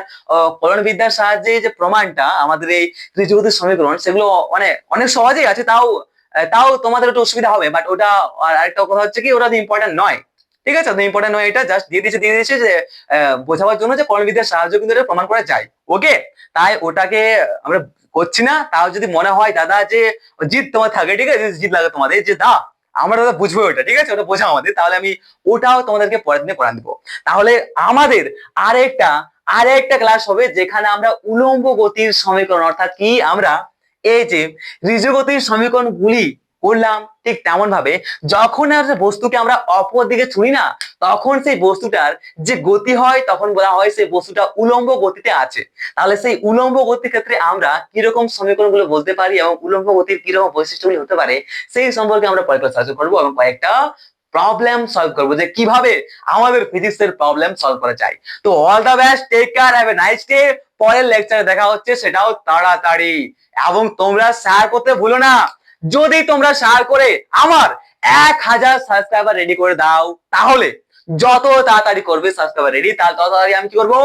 কলন বিদ্যার সাহায্যে যে প্রমাণটা আমাদের এই ত্রিজ্যগতির সমীকরণ সেগুলো মানে অনেক সহজেই আছে, তাও তাও তোমাদের একটু অসুবিধা হবে, বাট ওটা আরেকটা কথা হচ্ছে কি ওটা ইম্পর্টেন্ট নয়, ঠিক আছে, ইম্পর্টেন্ট নয়, এটা জাস্ট দিয়ে দিয়েছে যে বোঝাবার জন্য যে কলন বিদ্যার সাহায্য কিন্তু এটা প্রমাণ করা যায়। ওকে, তাই ওটাকে আমরা করছি না। তাও যদি মনে হয় দাদা যে জিদ তোমার থাকে, ঠিক আছে, জিদ লাগে তোমাদের যে দা আমরা দাদা বুঝবো ওটা, ঠিক আছে, ওটা বোঝা আমাদের, তাহলে আমি ওটাও তোমাদেরকে পরের দিনে পড়া দিবো। তাহলে আমাদের আরেকটা আরেকটা ক্লাস হবে যেখানে আমরা উলম্ব গতির সমীকরণ অর্থাৎ কি আমরা এই যে ঋজুগতির সমীকরণ গুলি করলাম, ঠিক তেমন ভাবে যখন বস্তুকে আমরা অপর দিকে ছুঁড়ি না, তখন সেই বস্তুটার যে গতি হয় তখন বলা হয় সেই বস্তুটা উলম্ব গতিতে আছে। তাহলে সেই উলম্ব গতির ক্ষেত্রে আমরা কিরকম সমীকরণগুলো বলতে পারি এবং উলম্ব গতির কিরকম বৈশিষ্ট্যগুলি হতে পারে সেই সম্পর্কে আমরা পরের ক্লাসে আলোচনা করবো, এবং কয়েকটা প্রবলেম সলভ করবো যে কিভাবে আমাদের ফিজিক্সের প্রবলেম সলভ করা যায়। তো all the best, take care, have a nice day. পরের লেকচারে দেখা হচ্ছে, সেটাও তাড়াতাড়ি। এবং তোমরা শেয়ার করতে ভুলো না, যদি তোমরা শেয়ার করে আমার 1000 সাবস্ক্রাইবার রেডি করে দাও, তাহলে যত তাড়াতাড়ি করবে সাবস্ক্রাইবার রেডি, তাহলে তত তাড়াতাড়ি আমি কি করবো,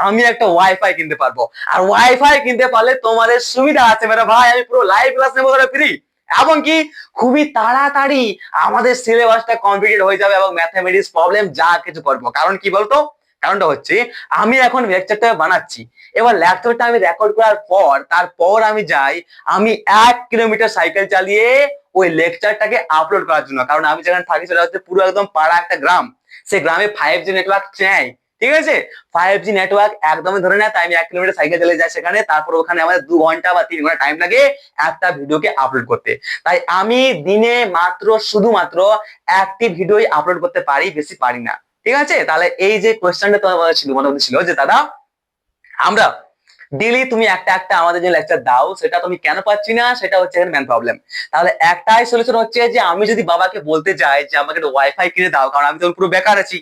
আমি একটা ওয়াইফাই কিনতে পারবো। আর ওয়াইফাই কিনতে পারলে তোমাদের সুবিধা আছে মেরা ভাই, আমি পুরো লাইভ ক্লাস নেবো ফ্রি, এবং কি খুবই তাড়াতাড়ি আমাদের সিলেবাসটা কমপ্লিট হয়ে যাবে এবং ম্যাথমেটিক্স প্রবলেম যা কিছু করবো। কারণ কি বলতো, কারণটা হচ্ছে আমি এখন লেকচারটা বানাচ্ছি, এবার লেকচারটা আমি রেকর্ড করার পর তারপর আমি যাই, আমি 1 কিলোমিটার সাইকেল চালিয়ে ওই লেকচারটাকে আপলোড করার জন্য, কারণ আমি যেখানে থাকি সেটা হচ্ছে পুরো একদম পাড়া একটা গ্রাম, সে গ্রামে 5G নেটওয়ার্ক চাই, ঠিক আছে? 5G নেটওয়ার্ক একদমই ধরে না, তাই আমি 1 কিলোমিটার সাইকেল চালিয়ে যাই সেখানে, তারপর ওখানে আমাদের 2 ঘন্টা বা 3 ঘন্টা টাইম লাগে একটা ভিডিওকে আপলোড করতে। তাই আমি দিনে শুধুমাত্র একটি ভিডিওই আপলোড করতে পারি, বেশি পারি না, ঠিক আছে? তাহলে এই যে কোয়েশ্চেনটা তোমার ছিল, মনে ছিল যে দাদা আমরা ডেইলি তুমি একটা একটা আমাদের যে লেকচার দাও, সেটা তুমি কেন পাচ্ছি না, সেটা হচ্ছে এখানে মেন প্রবলেম। তাহলে একটাই সলিউশন হচ্ছে যে আমি যদি বাবাকে বলতে যাই যে আমাকে একটা ওয়াইফাই কিনে দাও, কারণ আমি তো পুরো বেকার আছি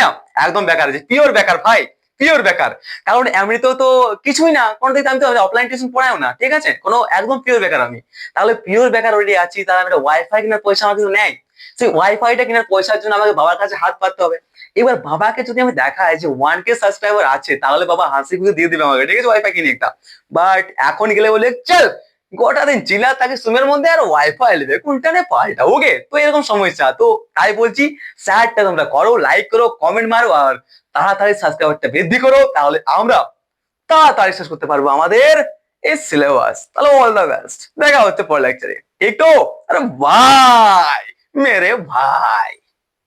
না, একদম বেকার আছি, পিওর বেকার ভাই, পিওর বেকার। কারণ এমনিতেও তো কিছুই না, কোনো দিকে আমি তো অফলাইন টিউশন পড়াইও না, ঠিক আছে, কোনো একদম পিওর বেকার আমি। তাহলে পিওর বেকার অলরেডি আছি, তাহলে আমি একটা ওয়াইফাই কেনার পয়সা আমার কিন্তু নেই। সেই ওয়াইফাইটা কেনার পয়সার জন্য আমাকে বাবার কাছে হাত পাততে হবে। এবার বাবাকে যদি আমি দেখাই যে 1K সাবস্ক্রাইবার আছে, তাহলে বাবা হাসি খুশি দিয়ে দিবে আমাকে, ঠিক আছে, ওয়াইফাই কিনে একটা। বাট এখন গেলে বলে চল গোটা দিন চিলা তাকে সুমের মধ্যে আর ওয়াইফাই নেবে, কোনটা নে পাল্টা, ওকে? তো এরকম সমস্যা তো, তাই বলছি শেয়ারটা তোমরা করো, লাইক করো, কমেন্ট মারো, আর তাড়াতাড়ি সাবস্ক্রাইবারটা বৃদ্ধি করো, তাহলে আমরা তাড়াতাড়ি শেষ করতে পারবো আমাদের এই সিলেবাস। তাহলে অল দ্য বেস্ট, দেখা হচ্ছে পরের লেকচারে, ঠিক তো? আরে ভাই, মেরে ভাই।